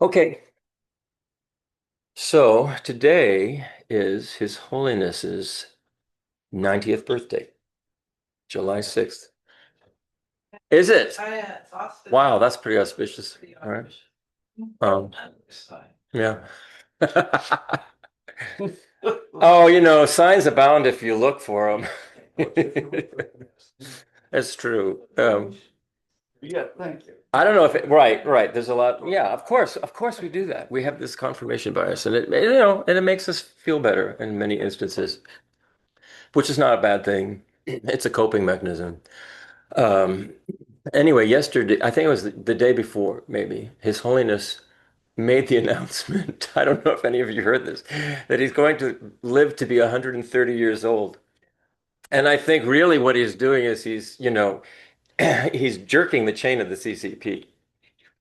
Okay, so today is His Holiness's 90th birthday, July 6th. Is it? Wow, that's pretty auspicious. All right. Um, yeah. Oh, signs abound if you look for them. That's true. Yeah, thank you. I don't know if right. There's a lot. Yeah, of course we do that. We have this confirmation bias, and it makes us feel better in many instances, which is not a bad thing. It's a coping mechanism. Um, anyway, yesterday, I think it was the day before, maybe, His Holiness made the announcement. I don't know if any of you heard this, that he's going to live to be 130 years old. And I think really what he's doing is he's jerking the chain of the CCP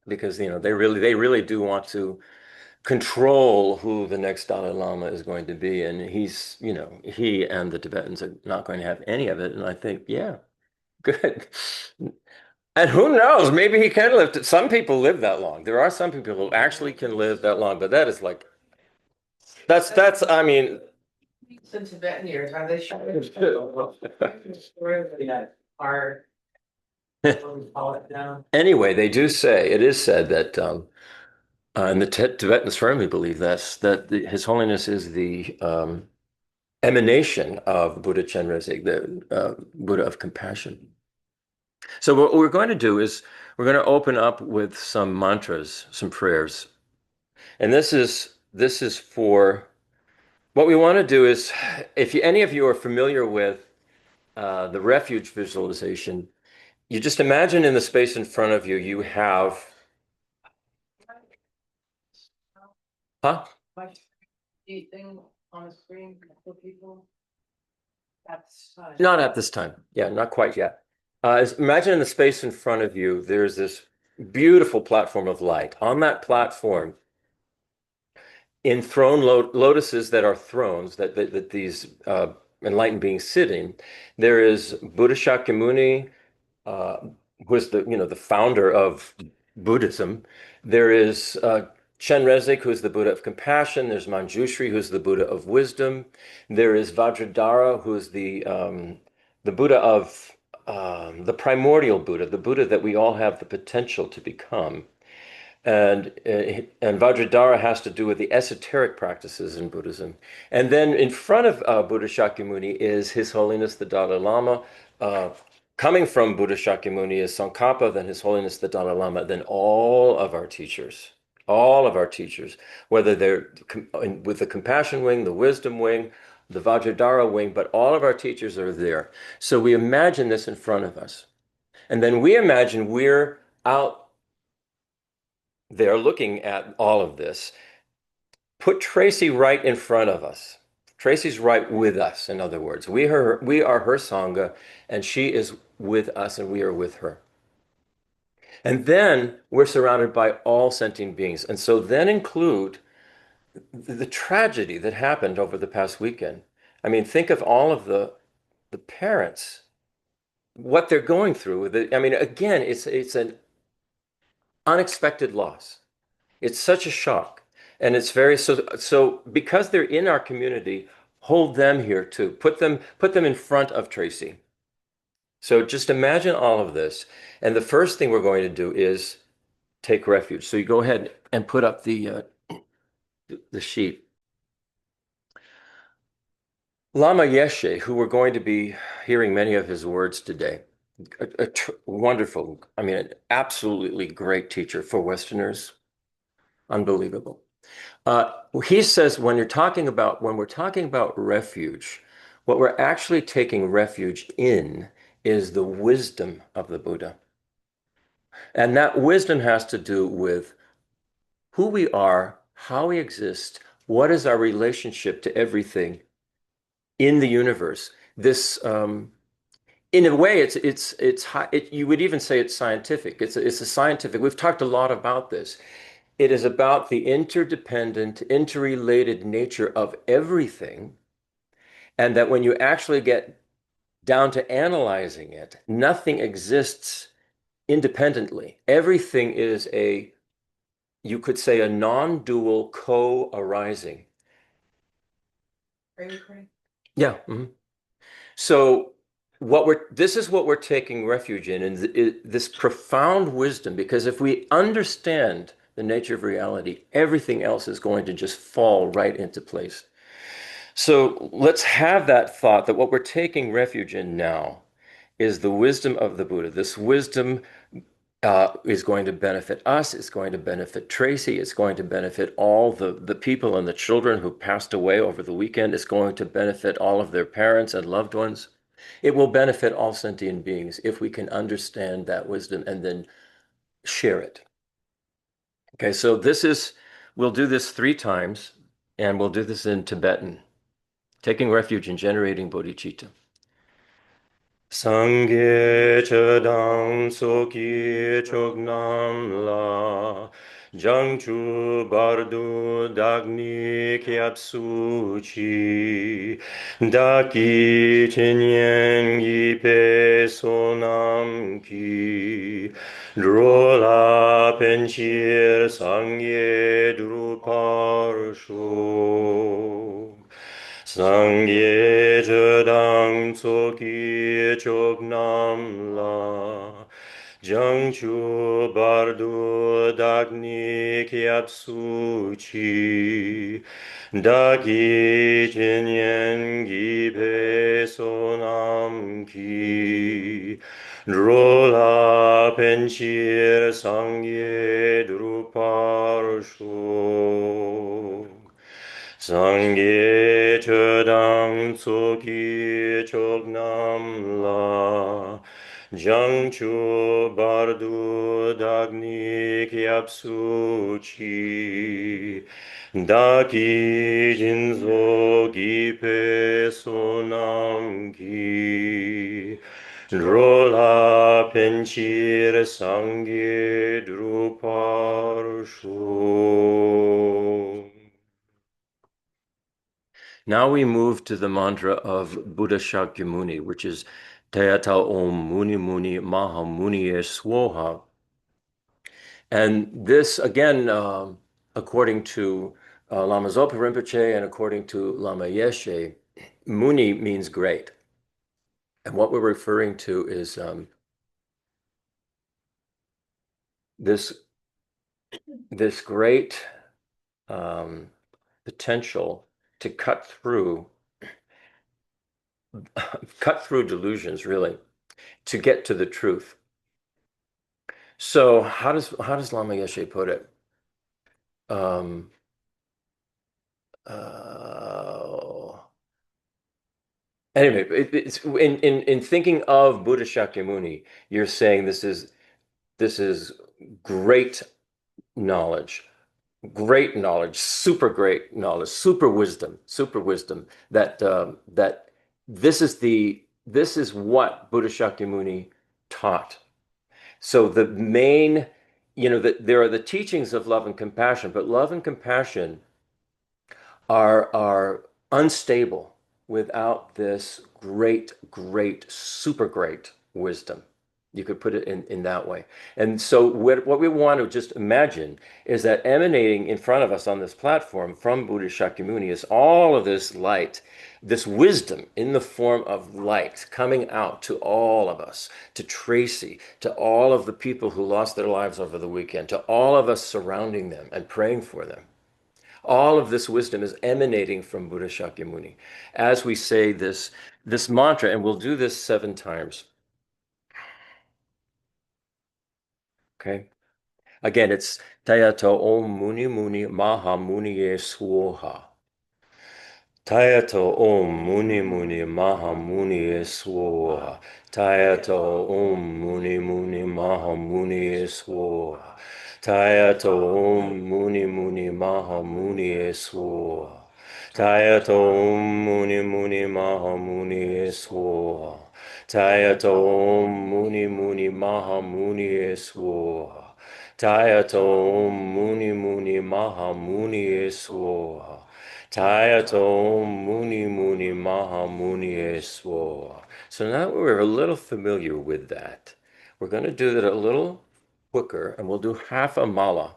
because, they really do want to control who the next Dalai Lama is going to be. And he and the Tibetans are not going to have any of it. And I think, yeah, good. And who knows? Maybe he can live. Some people live that long. There are some people who actually can live that long, but that is like that's. I mean, In Tibetan years, are they showing are what we call it now? anyway, they do say it is said that, and the Tibetans firmly believe His Holiness is the emanation of Buddha Chenrezig, the Buddha of compassion. So what we're going to do is we're going to open up with some mantras, some prayers, and this is for. What we want to do is, if any of you are familiar with the refuge visualization, you just imagine in the space in front of you, you have, huh? My thing on the screen for people. That's Not at this time. Yeah, not quite yet. Imagine in the space in front of you, there's this beautiful platform of light. On that platform, enthroned lotuses that are thrones that these enlightened beings sit in, there is Buddha Shakyamuni, uh, who is the founder of Buddhism. There is Chenrezig, who is the Buddha of compassion. There's Manjushri, who's the Buddha of wisdom. There is Vajradhara, who is the Buddha of the primordial Buddha, the Buddha that we all have the potential to become. And Vajradhara has to do with the esoteric practices in Buddhism. And then in front of Buddha Shakyamuni is His Holiness the Dalai Lama. Uh, Coming from Buddha Shakyamuni is Tsongkhapa, then His Holiness the Dalai Lama, then all of our teachers, whether they're with the compassion wing, the wisdom wing, the Vajradhara wing, but all of our teachers are there. So we imagine this in front of us. And then we imagine we're out there looking at all of this. Put Tracey right in front of us. Tracey's right with us, in other words. We are her Sangha, and she is with us, and we are with her. And then we're surrounded by all sentient beings. And so then include the tragedy that happened over the past weekend. I mean, think of all of the parents, what they're going through. I mean, again, it's an unexpected loss. It's such a shock. And it's very so because they're in our community, hold them here too. Put them in front of Tracey. So just imagine all of this. And the first thing we're going to do is take refuge. So you go ahead and put up the sheet. Lama Yeshe, who we're going to be hearing many of his words today, a wonderful, I mean, an absolutely great teacher for Westerners. Unbelievable. Uh, he says when we're talking about refuge, what we're actually taking refuge in is the wisdom of the Buddha. And that wisdom has to do with who we are, how we exist, what is our relationship to everything in the universe. This, in a way, it's high, you would even say it's scientific. It's a scientific. We've talked a lot about this. It is about the interdependent, interrelated nature of everything, and that when you actually get down to analyzing it, nothing exists independently. Everything is a you could say a non-dual co-arising. Are you recording? Yeah. Mhm. So this is what we're taking refuge in, and this profound wisdom, because if we understand the nature of reality, everything else is going to just fall right into place. So let's have that thought that what we're taking refuge in now is the wisdom of the Buddha. This wisdom is going to benefit us. It's going to benefit Tracy. It's going to benefit all the people and the children who passed away over the weekend. It's going to benefit all of their parents and loved ones. It will benefit all sentient beings if we can understand that wisdom and then share it. Okay, so we'll do this 3 times, and we'll do this in Tibetan, taking refuge in generating bodhicitta. Sangye chedam soki chognam la jangchu bardu dagni kyapsu chi daki chenyen gi pe sonam ki drola penchir sangye drupar sho Sangye zhedang tsoki chognam la Jangchu bardu dagni kyapsu chi Dagi jinyen gi pe sonam ki Drola penchir sangye drupar sho Sangye chedang tsoki chognam la Jangchu bardu dagni kyapsu chi Daki jinzo gipe sonam ki Drola penchir sangye drupar sho. Now we move to the mantra of Buddha Shakyamuni, which is Tayata Om Muni Muni Maha Muni Swoha. And this, again, according to Lama Zopa Rinpoche and according to Lama Yeshe, Muni means great. And what we're referring to is this, this great potential to cut through delusions, really, to get to the truth. So how does Lama Yeshe put it? Um, uh, anyway, it's in thinking of Buddha Shakyamuni, you're saying this is great knowledge, super great knowledge, super wisdom that this is what Buddha Shakyamuni taught. So the main, that there are the teachings of love and compassion, but love and compassion are unstable without this super great wisdom. You could put it in that way. And so what we want to just imagine is that emanating in front of us on this platform from Buddha Shakyamuni is all of this light, this wisdom in the form of light coming out to all of us, to Tracy, to all of the people who lost their lives over the weekend, to all of us surrounding them and praying for them. All of this wisdom is emanating from Buddha Shakyamuni as we say this mantra, and we'll do this 7 times. Okay. Again, it's Tayato Om Muni Muni Maha Muni Ye Swaha. Tayato Om Muni Muni Maha Muni Ye Swaha. Tayato Om Muni Muni Maha Muni Ye Swaha. Tayato Om Muni Muni Maha Muni Ye Swaha. Tayato Om Muni Muni Maha Muni Ye Swaha. Tayato Om Muni Muni Maha Muni Ye Swaha. Tayato Om Muni Muni Maha Muni Ye Swaha. Tayato Muni Muni Maha Muni Eswar. So now we're a little familiar with that. We're going to do that a little quicker, and we'll do half a mala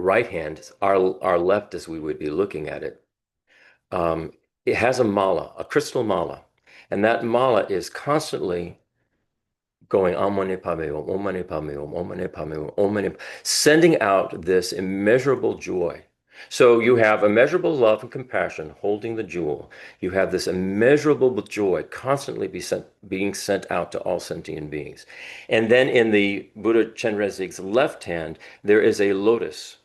right hand, our left as we would be looking at it, um, it has a mala, a crystal mala. And that mala is constantly going Om Mani Padme Hum, Om Mani Padme Hum, Om Mani Padme Hum, Om Mani, sending out this immeasurable joy. So you have immeasurable love and compassion holding the jewel. You have this immeasurable joy constantly being sent out to all sentient beings. And then in the Buddha Chenrezig's left hand, there is a lotus.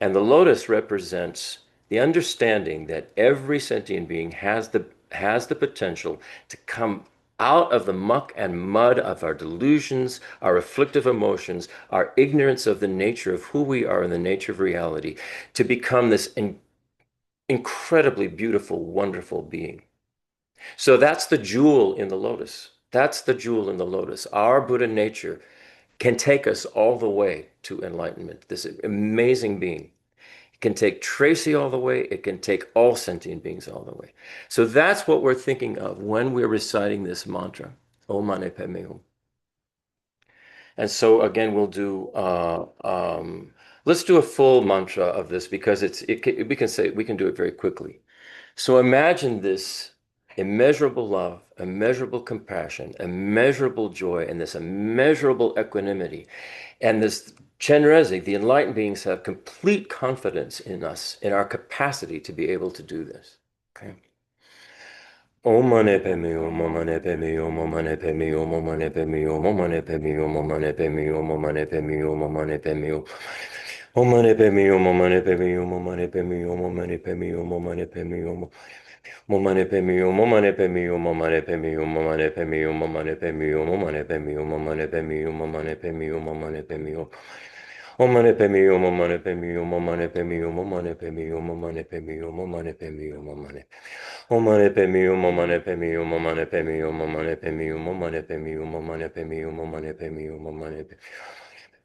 And the lotus represents the understanding that every sentient being has the potential to come out of the muck and mud of our delusions, our afflictive emotions, our ignorance of the nature of who we are and the nature of reality, to become this incredibly beautiful, wonderful being. So that's the jewel in the lotus. That's the jewel in the lotus. Our Buddha nature can take us all the way to enlightenment, this amazing being. It can take Tracy all the way. It can take all sentient beings all the way. So that's what we're thinking of when we're reciting this mantra, Om Mani Padme Hum. And so again, we'll do, let's do a full mantra of this because we can do it very quickly. So imagine this immeasurable love, immeasurable compassion, immeasurable joy, and this immeasurable equanimity. And this Chenrezig, the enlightened beings have complete confidence in us, in our capacity to be able to do this. Okay. Om mani padme hum, om mani padme hum, om mani padme hum, om mani padme hum, om mani padme hum, om mani padme hum, om mani padme hum, om mani padme hum. Om mani padme hum, om mani padme hum, om mani padme hum, om mani padme hum, om mani padme hum. Momane pemium, momane pemium, momane pemium, momane pemium, momane pemium, momane pemium, momane pemium, momane pemium, momane pemium. Momane pemium, momane pemium, momane pemium, momane pemium, momane pemium, momane pemium, momane. Momane pemium, momane pemium, momane pemium, momane pemium, momane pemium, momane pemium, momane pemium, momane pemium.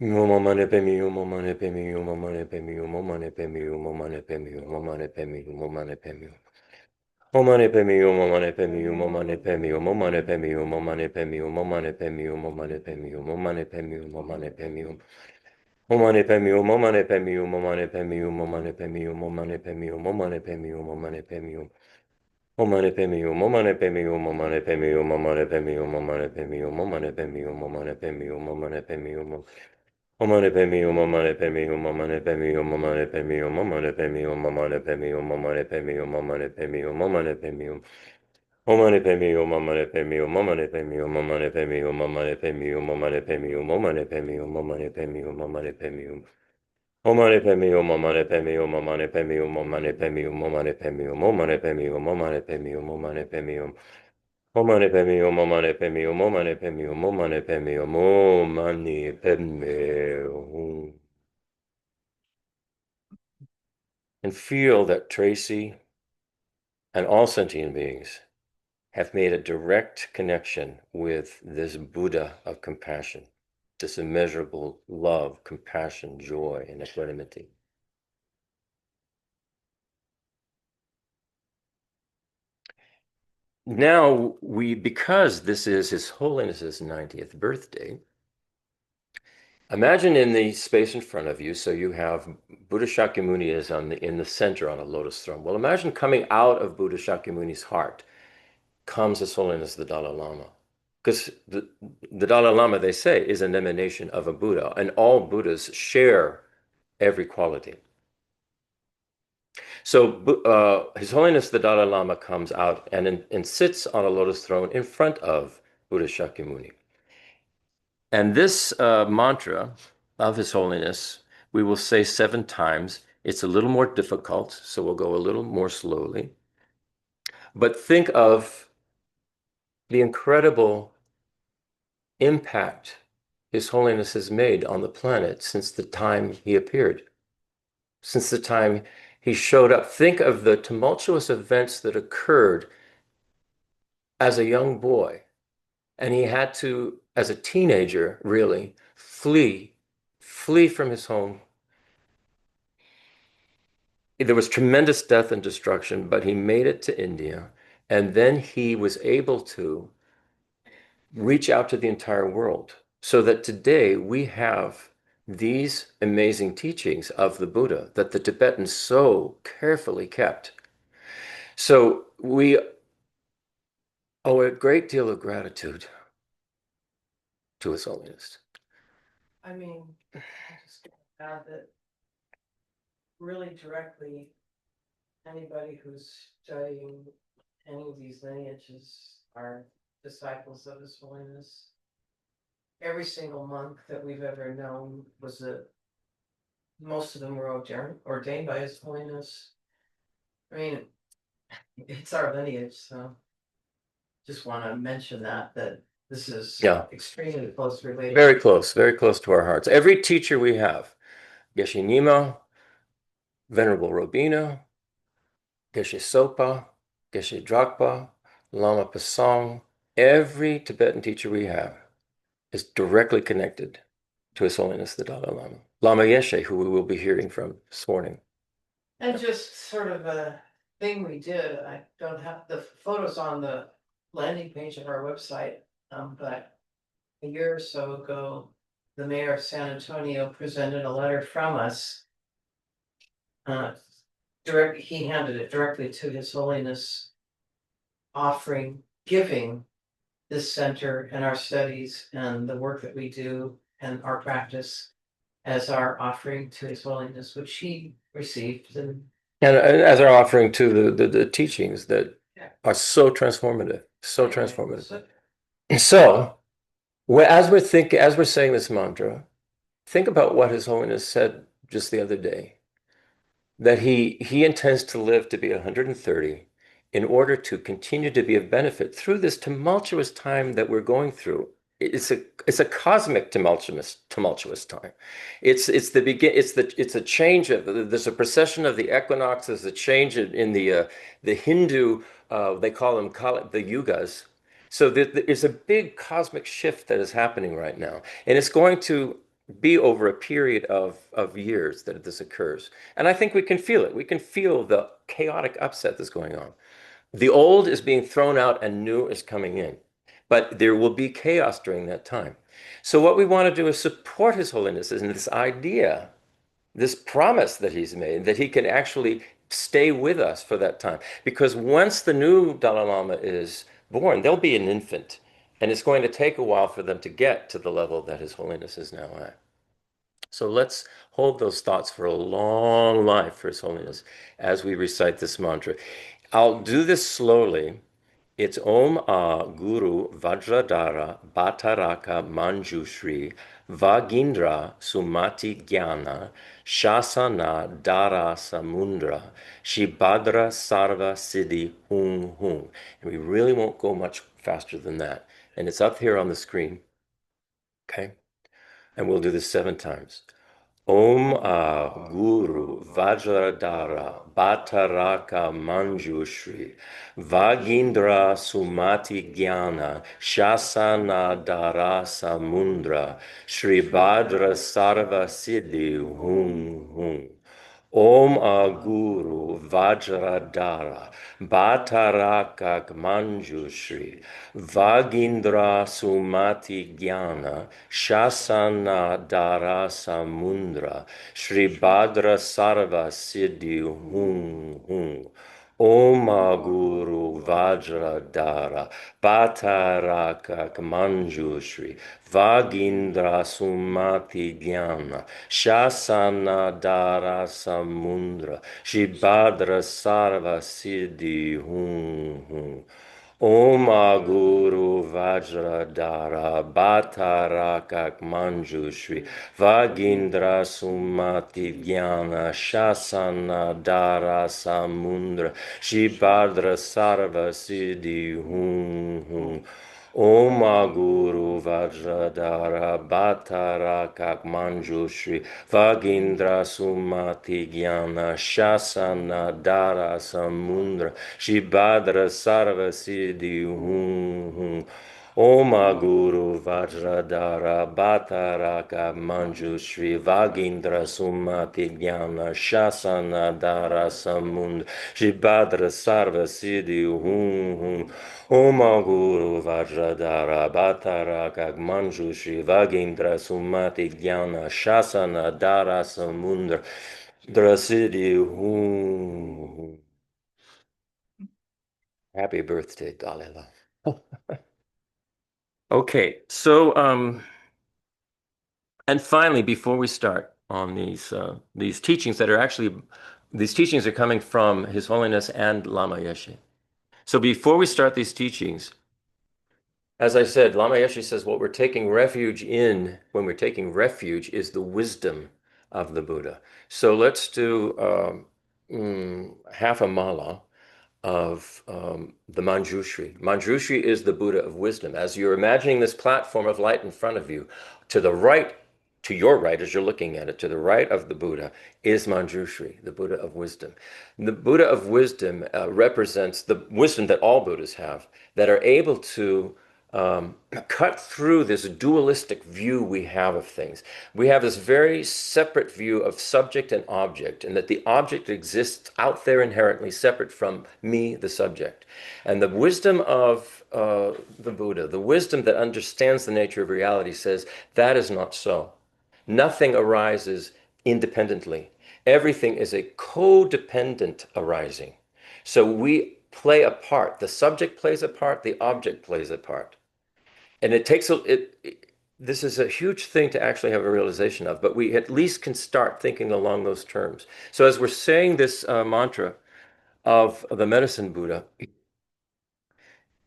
Momane pemium, momane pemium, momane pemium, momane pemium, momane pemium, momane pemium, momane pemium. Omane pemium, omane pemium, omane pemium, omane pemium, omane pemium, omane pemium, omane pemium, omane pemium, omane pemium. Omane pemium, omane pemium, omane pemium, omane pemium, omane pemium, omane pemium, omane pemium. Omane pemium, omane pemium, omane pemium, omane pemium, omane pemium, omane pemium, omane pemium, omane pemium. Omane pemium, omane pemium, omane pemium, omane pemium, omane pemium, omane pemium, omane pemium, omane pemium, omane pemium. Omane pemium, omane pemium, omane pemium, omane pemium, omane pemium, omane pemium, omane pemium, omane pemium, omane pemium. Omane pemium, omane pemium, omane pemium, omane pemium, omane pemium, omane pemium, omane pemium, omane pemium. Omane pemium, omane pemium, omane pemium, omane pemium, omane pemium. And feel that Tracy and all sentient beings have made a direct connection with this Buddha of compassion, this immeasurable love, compassion, joy, and equanimity. Now, because this is His Holiness's 90th birthday, imagine in the space in front of you, so you have Buddha Shakyamuni is in the center on a lotus throne. Well, imagine coming out of Buddha Shakyamuni's heart comes His Holiness the Dalai Lama. Because the Dalai Lama, they say, is an emanation of a Buddha, and all Buddhas share every quality. So His Holiness the Dalai Lama comes out and sits on a lotus throne in front of Buddha Shakyamuni. And this mantra of His Holiness, we will say 7 times. It's a little more difficult, so we'll go a little more slowly. But think of the incredible impact His Holiness has made on the planet since the time He appeared, since the time He showed up. Think of the tumultuous events that occurred as a young boy. And he had to, as a teenager, really, flee from his home. There was tremendous death and destruction, but he made it to India. And then he was able to reach out to the entire world so that today we have these amazing teachings of the Buddha that the Tibetans so carefully kept. So we owe a great deal of gratitude to His Holiness. I mean, I just add that really directly, anybody who's studying any of these lineages are disciples of His Holiness. Every single monk that we've ever known was most of them were ordained by His Holiness. I mean, it's our lineage, so just want to mention that this is Yeah, extremely close related. very close to our hearts. Every teacher we have, Geshe Nima, Venerable Robina, Geshe Sopa, Geshe Drakpa, Lama Pasang, every Tibetan teacher we have is directly connected to His Holiness the Dalai Lama. Lama Yeshe, who we will be hearing from this morning. And just sort of a thing we did, I don't have the photos on the landing page of our website, but a year or so ago, the mayor of San Antonio presented a letter from us. He handed it directly to His Holiness, giving this center and our studies and the work that we do and our practice as our offering to His Holiness, which he received. And as our offering to the teachings that yeah, are so transformative, so yeah, transformative. so So, as we're saying this mantra, think about what His Holiness said just the other day, that he intends to live to be 130 in order to continue to be of benefit through this tumultuous time that we're going through. It's a cosmic tumultuous time. It's a change of there's a precession of the equinoxes, a change in the Hindu they call them the yugas. So there's a big cosmic shift that is happening right now, and it's going to be over a period of years that this occurs. And I think we can feel it. We can feel the chaotic upset that's going on. The old is being thrown out and new is coming in. But there will be chaos during that time. So what we want to do is support His Holiness in this idea, this promise that He's made, that He can actually stay with us for that time. Because once the new Dalai Lama is born, they'll be an infant. And it's going to take a while for them to get to the level that His Holiness is now at. So let's hold those thoughts for a long life for His Holiness as we recite this mantra. I'll do this slowly. It's Om A Guru Vajradhara Bhattaraka Manjushri Vagindra Sumati Jnana Shasana Dara Samundra Shibhadra Sarva Siddhi Hung Hung. And we really won't go much faster than that. And it's up here on the screen. Okay? And we'll do this 7 times. Om A Guru Vajradhara Bhattaraka Manjushri Vagindra Sumati Jnana Shasana Dara Samundra Shri Bhadra Sarva Siddhi Hum Hum. Om A Guru Vajradhara Bhattaraka Manjushri Vagindra Sumati Jnana Shasana Dara Samundra Shri Bhadra Sarva Siddhi Hum Hum. Om Guru Vajradhara Bhattaraka Manjushri Vagindra Sumati Jnana Shasana Dara Samundra Shibhadra Sarva Siddhi Hum Hum. Om Guru Vajradhara Bhattaraka Manjushri Vagindra Sumati Jnana Shasana Dara Samundra Shibhadra Sarva Siddhi Hum Hum. Om Guru Vajradhara Bhattaraka Manjushri Vagindra Sumati Jnana Shasana Dara Samundra Shibhadra Sarva Siddhi Hum Hum. Oma Guru Vajradhara Bhattaraka Manjushri Vagindra Sumati Jnana Shasana Dara Samund Shibhadra Sarva Siddhi Hum Hum Oma Guru Vajradhara Bhattaraka Manjushri Vagindra Sumati Jnana Shasana Dara Samundra Drasiddhi Hum Hum. Happy birthday, Dalai Lama. Okay, so and finally, before we start on these teachings that are actually these teachings are coming from His Holiness and Lama Yeshe. So before we start these teachings, as I said, Lama Yeshe says what we're taking refuge in when we're taking refuge is the wisdom of the Buddha. So let's do half a mala of the Manjushri. Manjushri is the Buddha of wisdom. As you're imagining this platform of light in front of you, to the right, to your right, as you're looking at it, to the right of the Buddha is Manjushri, the Buddha of wisdom. The Buddha of wisdom represents the wisdom that all Buddhas have, that are able to cut through this dualistic view we have of things. We have this very separate view of subject and object, and that the object exists out there inherently separate from me, the subject. And the wisdom of the Buddha, the wisdom that understands the nature of reality, says that is not so. Nothing arises independently. Everything is a codependent arising. So we play a part. The subject plays a part, the object plays a part. And it takes this is a huge thing to actually have a realization of, but we at least can start thinking along those terms. So as we're saying this mantra of the medicine Buddha,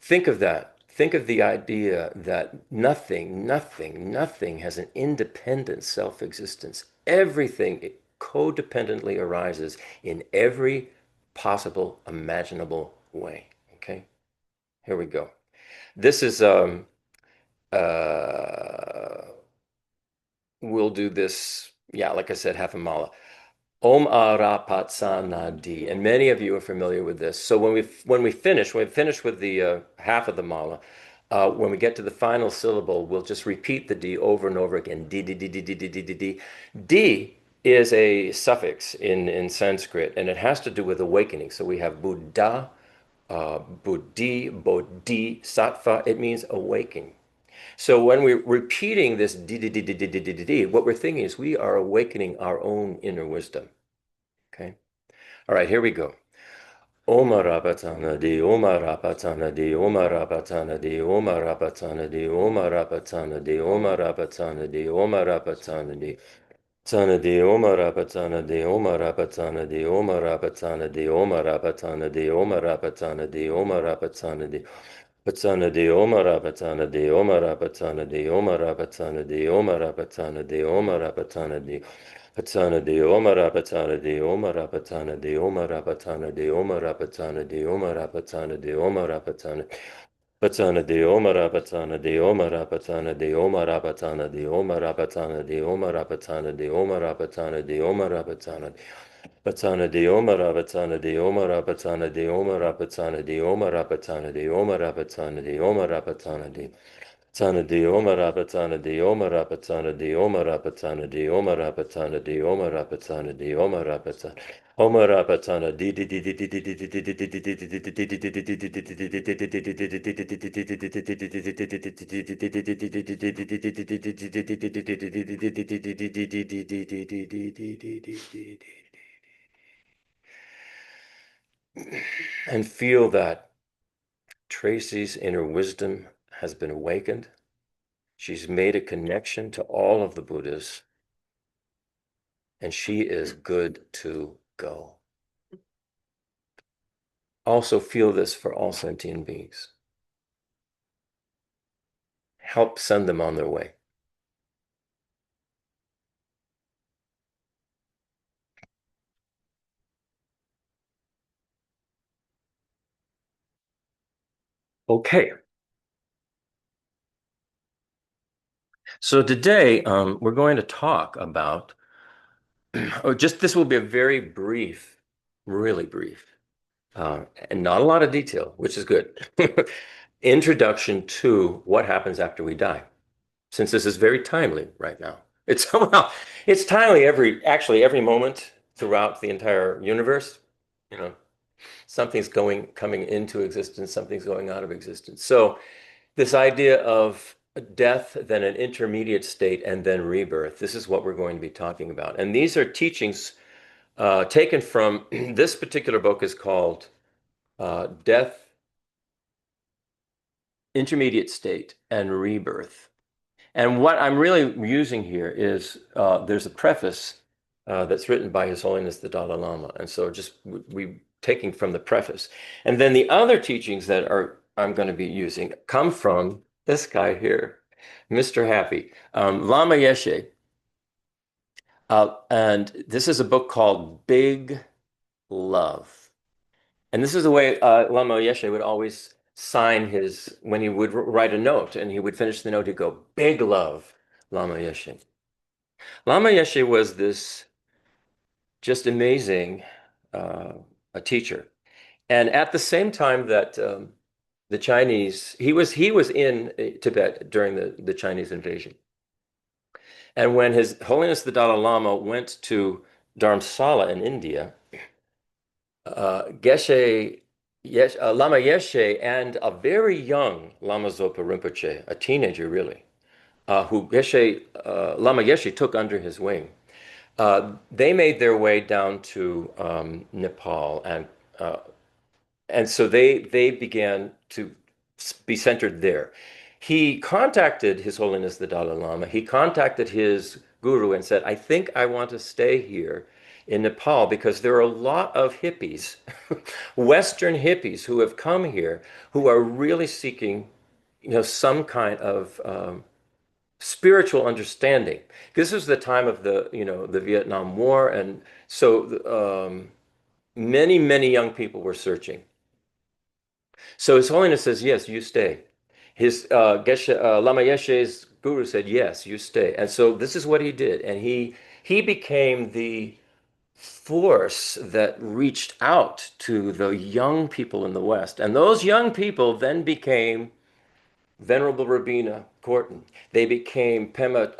think of that. Think of the idea that nothing has an independent self-existence. Everything codependently arises in every possible imaginable way. Okay, here we go. This is uh, we'll do this, yeah, like I said, half a mala. Om Arapatsanadi, and many of you are familiar with this. So when we finish with the half of the mala, when we get to the final syllable, we'll just repeat the D over and over again. D D D D D D D D D. D is a suffix in Sanskrit, and it has to do with awakening. So we have Buddha, Buddhi, Bodhisattva. It means awakening. So when we're repeating this d, what we're thinking is we are awakening our own inner wisdom. Okay. All right, here we go. Oma Rabatana di, Oma Rabatana di, Oma Rabatana di, Oma Rabatana di, Oma Rabatana di, Oma Rabatana di, Oma Rabatana di. Tana di Oma Rabatana di Oma Rabatana di Oma Rabatana di Oma Rabatana di Oma Rabatana di Oma Rabatana di Patana di Oma Rabatana di Oma Rabatana di Oma Rabatana di Oma Rabatana di Oma Rabatana di Patana di Oma Rabatana di Oma Rabatana di Oma Rabatana di Oma Rabatana di Oma Rabatana di Oma Rabatana Patana de Omara Patana de Omara Patana de Omara Patana de Omara Patana de Omara Patana de Omara Patana de Omara Patana Patana de Omara Patana de Omara Patana de Omara Patana de Omara Patana de Omara Patana de Omara Patana de Tana de Omara Patana de Omara Patana de Omara Patana de Omara Patana de Omara Patana de Omara Patana Omara Patana di di di di di di di di di di di and feel that Tracy's inner wisdom has been awakened. She's made a connection to all of the Buddhas, and she is good to go. Also feel this for all sentient beings. Help send them on their way. Okay. So today we're going to talk about, oh, just this will be a very brief, really brief, and not a lot of detail, which is good. introduction to what happens after we die, since this is very timely right now. It's well, it's timely actually every moment throughout the entire universe. You know, something's coming into existence, something's going out of existence. So this idea of death, then an intermediate state, and then rebirth. This is what we're going to be talking about. And these are teachings taken from this particular book is called Death, Intermediate State, and Rebirth. And what I'm really using here is there's a preface that's written by His Holiness the Dalai Lama. And so just we taking from the preface. And then the other teachings that are I'm going to be using come from this guy here, Mr. Happy, Lama Yeshe. And this is a book called Big Love. And this is the way Lama Yeshe would always sign his, when he would write a note and he would finish the note, he'd go, Big Love, Lama Yeshe. Lama Yeshe was this just amazing a teacher. And at the same time that the Chinese, he was in Tibet during the Chinese invasion. And when His Holiness the Dalai Lama went to Dharamsala in India, Lama Yeshe and a very young Lama Zopa Rinpoche, a teenager really, Lama Yeshe took under his wing. They made their way down to Nepal, and so they began to be centered there. He contacted His Holiness the Dalai Lama. He contacted his guru and said, I think I want to stay here in Nepal because there are a lot of hippies, Western hippies who have come here who are really seeking, some kind of spiritual understanding. This was the time of the Vietnam War, and so many, many young people were searching. So His Holiness says, yes, you stay. Lama Yeshe's guru said, yes, you stay. And so this is what he did. And he became the force that reached out to the young people in the West. And those young people then became Venerable Rabina Corton. They became Pema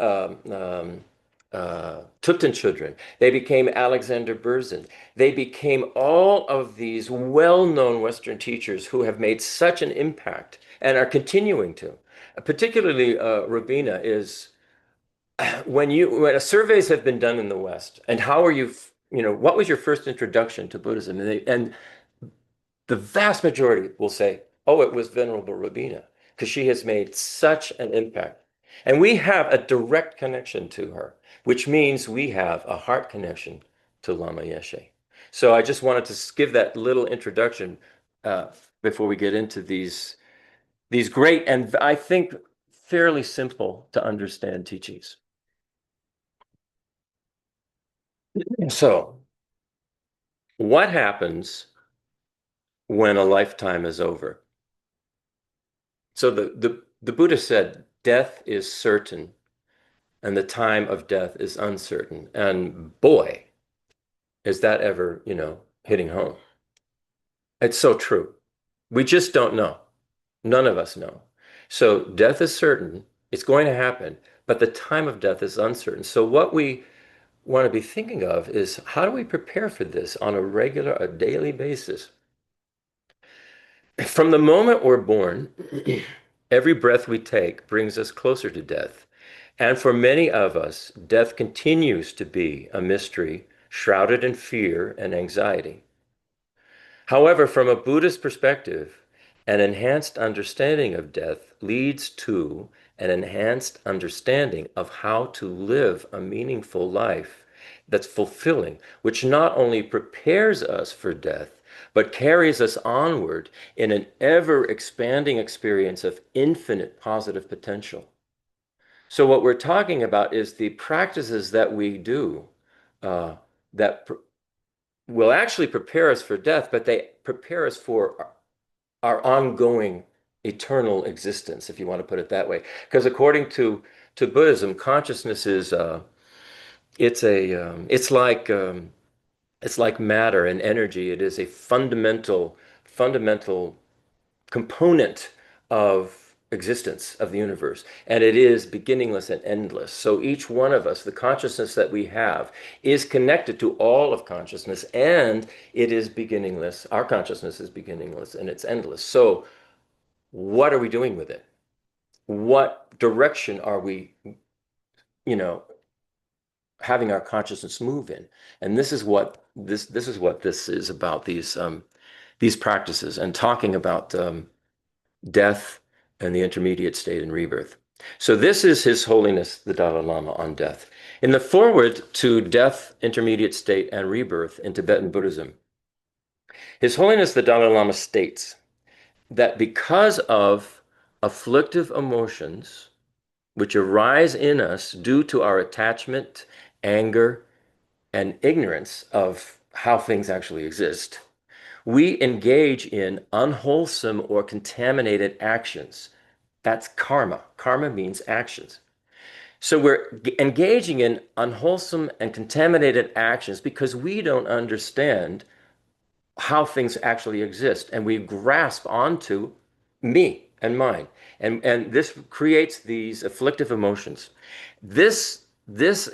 Tupten children. They became Alexander Berzin. They became all of these well-known Western teachers who have made such an impact and are continuing to. Particularly, Rabina is when surveys have been done in the West, and how are you, what was your first introduction to Buddhism? And the vast majority will say, oh, it was Venerable Rabina, because she has made such an impact. And we have a direct connection to her, which means we have a heart connection to Lama Yeshe. So I just wanted to give that little introduction uh, before we get into these great and I think fairly simple to understand teachings. So, what happens when a lifetime is over? So the Buddha said, death is certain and the time of death is uncertain. And boy, is that ever, hitting home. It's so true. We just don't know. None of us know. So death is certain, it's going to happen, but the time of death is uncertain. So what we want to be thinking of is how do we prepare for this on a daily basis? From the moment we're born, every breath we take brings us closer to death. And for many of us, death continues to be a mystery shrouded in fear and anxiety. However, from a Buddhist perspective, an enhanced understanding of death leads to an enhanced understanding of how to live a meaningful life that's fulfilling, which not only prepares us for death, but carries us onward in an ever expanding experience of infinite positive potential. So, what we're talking about is the practices that we do uh, that will actually prepare us for death, but they prepare us for our ongoing eternal existence, if you want to put it that way. Because according to Buddhism, consciousness is it's like matter and energy. It is a fundamental component of existence of the universe, and it is beginningless and endless. So each one of us, the consciousness that we have, is connected to all of consciousness, and it is beginningless. Our consciousness is beginningless and it's endless. So what are we doing with it? What direction are we, you know, having our consciousness move in? And this is what this is about, these practices and talking about death and the intermediate state and rebirth. So this is His Holiness the Dalai Lama on death. In the foreword to Death, Intermediate State, and Rebirth in Tibetan Buddhism, His Holiness the Dalai Lama states that because of afflictive emotions which arise in us due to our attachment, anger, and ignorance of how things actually exist, we engage in unwholesome or contaminated actions. That's karma. Karma means actions. So we're engaging in unwholesome and contaminated actions because we don't understand how things actually exist. And we grasp onto me and mine. And this creates these afflictive emotions. This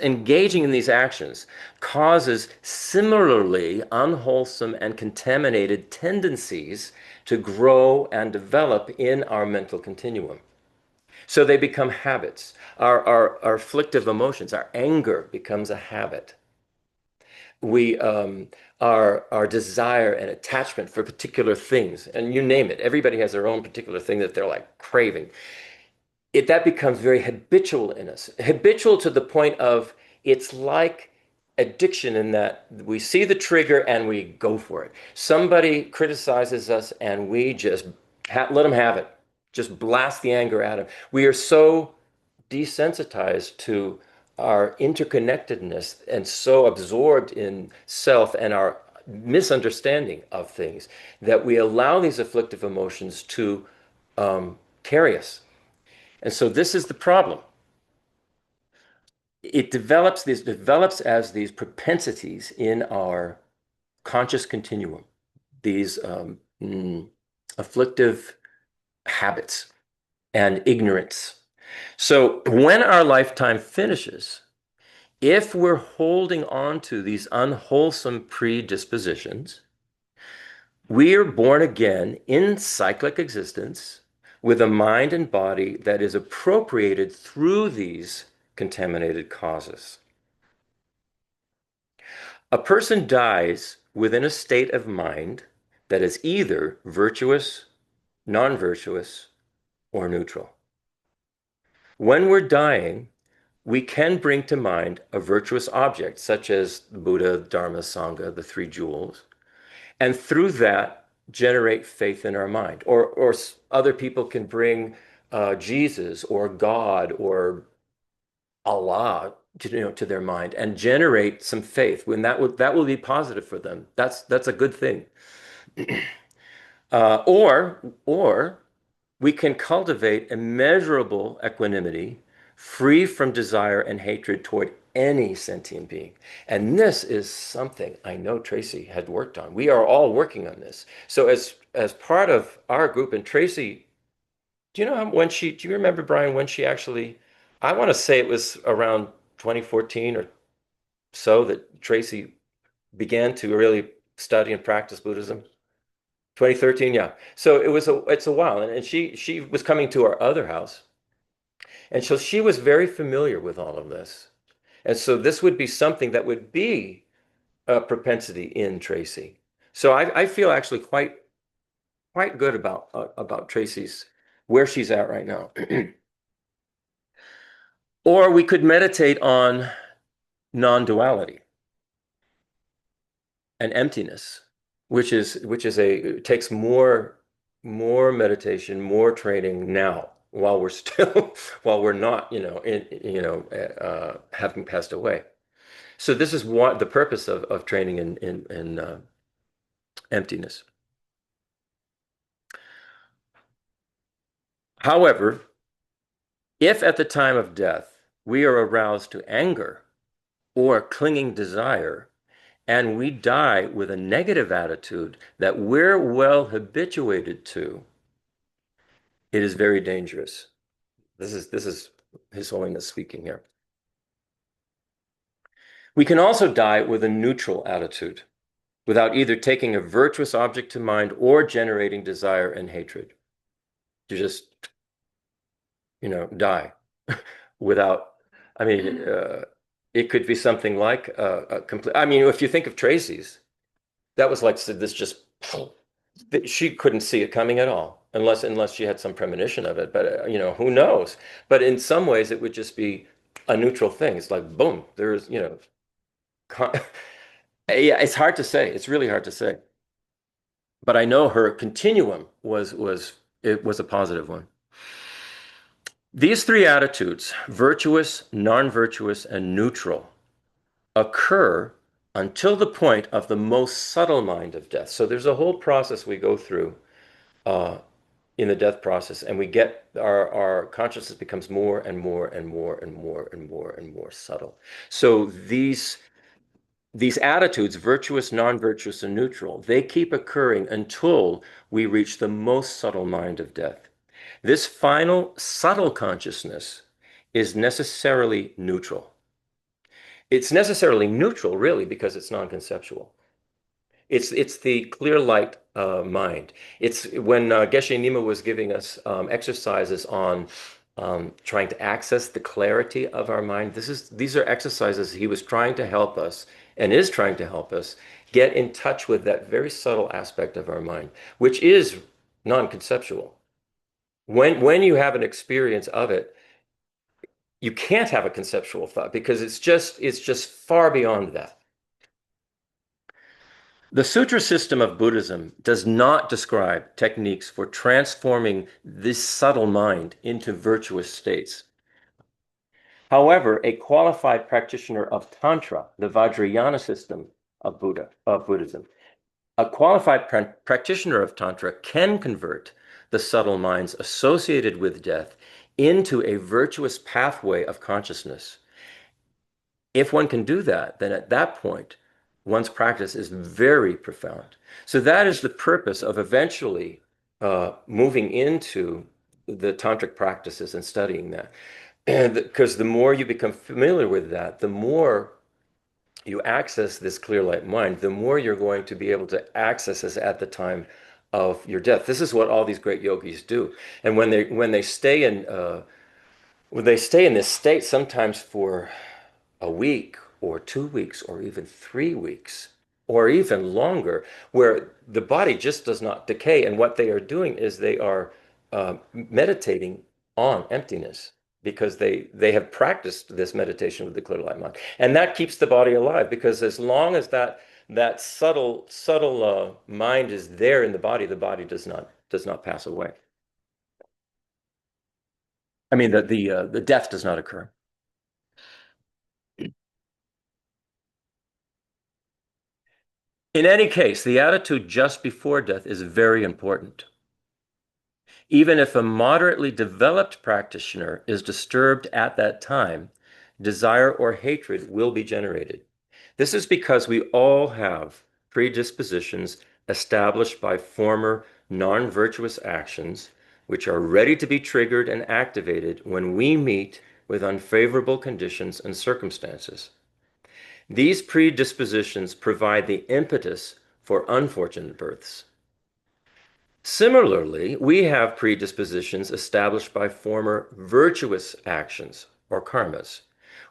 engaging in these actions causes similarly unwholesome and contaminated tendencies to grow and develop in our mental continuum. So they become habits. Our afflictive emotions, our anger becomes a habit. We our desire and attachment for particular things, and you name it, everybody has their own particular thing that they're like craving. That becomes very habitual in us, habitual to the point of it's like addiction in that we see the trigger and we go for it. Somebody criticizes us and we just let them have it, just blast the anger at them. We are so desensitized to our interconnectedness and so absorbed in self and our misunderstanding of things that we allow these afflictive emotions to carry us. And so this is the problem. It develops as these propensities in our conscious continuum, these afflictive habits and ignorance. So when our lifetime finishes, if we're holding on to these unwholesome predispositions, we are born again in cyclic existence with a mind and body that is appropriated through these contaminated causes. A person dies within a state of mind that is either virtuous, non-virtuous, or neutral. When we're dying, we can bring to mind a virtuous object, such as Buddha, Dharma, Sangha, the three jewels, and through that generate faith in our mind. Or other people can bring Jesus or God or Allah to their mind and generate some faith. When that will be positive for them. That's a good thing. Or we can cultivate immeasurable equanimity, free from desire and hatred toward any sentient being. And this is something I know Tracey had worked on. We are all working on this. So as part of our group, and Tracey, do you remember, Brian, when she actually, I want to say it was around 2014 or so that Tracey began to really study and practice Buddhism? 2013, yeah. So it's a while, and she was coming to our other house, and so she was very familiar with all of this, and so this would be something that would be a propensity in Tracey. So I feel actually quite good about Tracey's where she's at right now. Or we could meditate on non-duality and emptiness, which takes more meditation, more training now while we're still while we're not, having passed away. So this is what the purpose of training in emptiness. However, if at the time of death we are aroused to anger or clinging desire, and we die with a negative attitude that we're well habituated to, It is very dangerous. This is His Holiness speaking here. We can also die with a neutral attitude, without either taking a virtuous object to mind or generating desire and hatred. You just, die without, I mean, it could be something like a complete, I mean, if you think of Tracy's, that was like this just, she couldn't see it coming at all, unless she had some premonition of it. But, who knows? But in some ways, it would just be a neutral thing. It's like, boom, there's, yeah, it's hard to say. It's really hard to say. But I know her continuum was a positive one. These three attitudes, virtuous, non-virtuous, and neutral, occur until the point of the most subtle mind of death. So there's a whole process we go through uh, in the death process, and we get our consciousness becomes more and more and more and more and more and more subtle. So these attitudes, virtuous, non-virtuous, and neutral, they keep occurring until we reach the most subtle mind of death. This final subtle consciousness is necessarily neutral. It's necessarily neutral, really, because it's non-conceptual. It's the clear light mind. It's when Geshe Nima was giving us exercises on trying to access the clarity of our mind. These are exercises he was trying to help us and is trying to help us get in touch with that very subtle aspect of our mind, which is non-conceptual. When you have an experience of it, you can't have a conceptual thought because it's just far beyond that. The sutra system of Buddhism does not describe techniques for transforming this subtle mind into virtuous states. However, a qualified practitioner of Tantra, the Vajrayana system of Buddhism, a qualified practitioner of Tantra can convert the subtle minds associated with death into a virtuous pathway of consciousness. If one can do that, then at that point, one's practice is very profound. So that is the purpose of eventually moving into the tantric practices and studying that. Because the more you become familiar with that, the more you access this clear light mind, the more you're going to be able to access this at the time of your death. This is what all these great yogis do. And when they stay in this state, sometimes for a week or 2 weeks or even 3 weeks or even longer, where the body just does not decay. And what they are doing is they are meditating on emptiness because they have practiced this meditation with the clear light mind. And that keeps the body alive because as long as that subtle mind is there in the body does not pass away. I mean, the death does not occur. In any case, the attitude just before death is very important. Even if a moderately developed practitioner is disturbed at that time, desire or hatred will be generated. This is because we all have predispositions established by former non-virtuous actions, which are ready to be triggered and activated when we meet with unfavorable conditions and circumstances. These predispositions provide the impetus for unfortunate births. Similarly, we have predispositions established by former virtuous actions or karmas,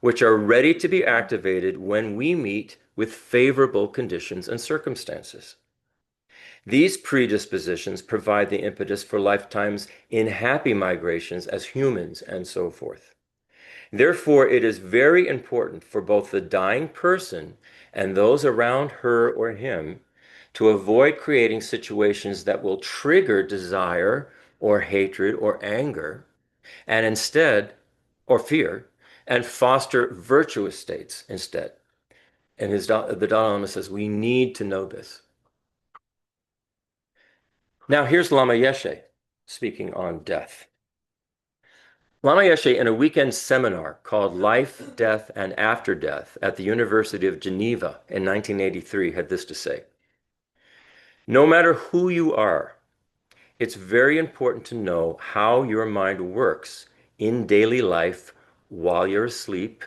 which are ready to be activated when we meet with favorable conditions and circumstances. These predispositions provide the impetus for lifetimes in happy migrations as humans and so forth. Therefore, it is very important for both the dying person and those around her or him to avoid creating situations that will trigger desire or hatred or anger, and instead, or fear, and foster virtuous states instead. And the Dalai Lama says we need to know this. Now, here's Lama Yeshe speaking on death. Lama Yeshe, in a weekend seminar called Life, Death, and After Death at the University of Geneva in 1983, had this to say: No matter who you are, It's very important to know how your mind works in daily life while you're asleep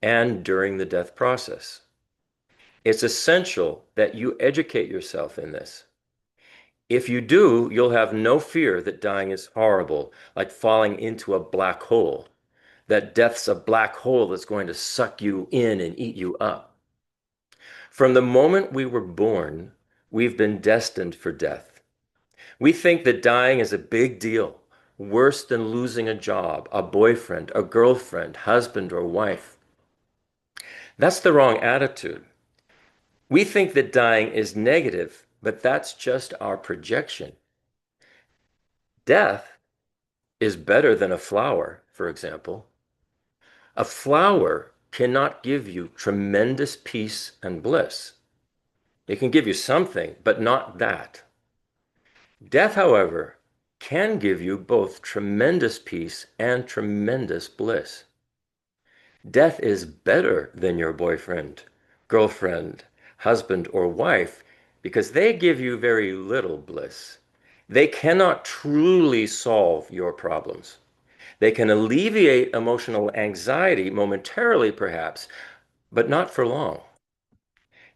and during the death process. It's essential that you educate yourself in this. If you do, you'll have no fear that dying is horrible, like falling into a black hole, that death's a black hole that's going to suck you in and eat you up. From the moment we were born, we've been destined for death. We think that dying is a big deal, worse than losing a job, a boyfriend, a girlfriend, husband, or wife. That's the wrong attitude. We think that dying is negative, but that's just our projection. Death is better than a flower, for example. A flower cannot give you tremendous peace and bliss. It can give you something, but not that. Death, however, can give you both tremendous peace and tremendous bliss. Death is better than your boyfriend, girlfriend, husband, or wife because they give you very little bliss. They cannot truly solve your problems. They can alleviate emotional anxiety momentarily, perhaps, but not for long.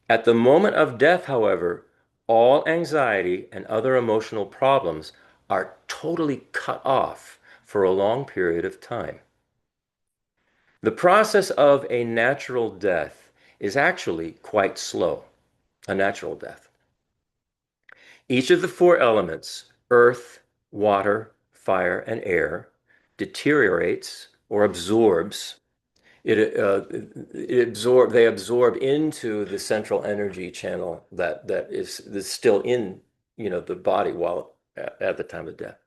At the moment of death, however, all anxiety and other emotional problems are totally cut off for a long period of time. The process of a natural death is actually quite slow, a natural death. Each of the four elements, earth, water, fire, and air, deteriorates or absorbs. They absorb into the central energy channel that is still in, the body while at the time of death.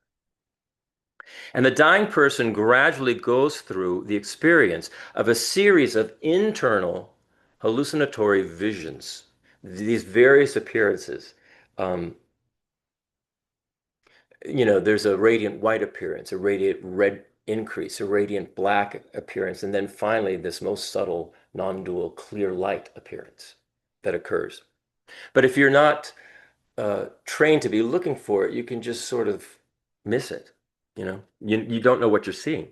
And the dying person gradually goes through the experience of a series of internal hallucinatory visions, these various appearances. Um, there's a radiant white appearance, a radiant red increase, a radiant black appearance, and then finally this most subtle non-dual clear light appearance that occurs. But if you're not trained to be looking for it, you can just sort of miss it. You don't know what you're seeing.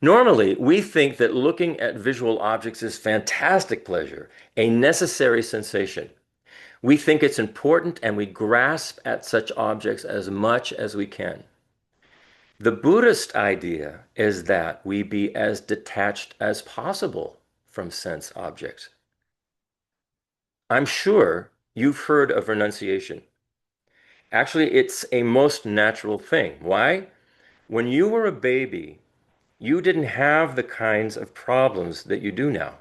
Normally, we think that looking at visual objects is fantastic pleasure, a necessary sensation. We think it's important and we grasp at such objects as much as we can. The Buddhist idea is that we be as detached as possible from sense objects. I'm sure you've heard of renunciation. Actually, it's a most natural thing. Why? When you were a baby, you didn't have the kinds of problems that you do now.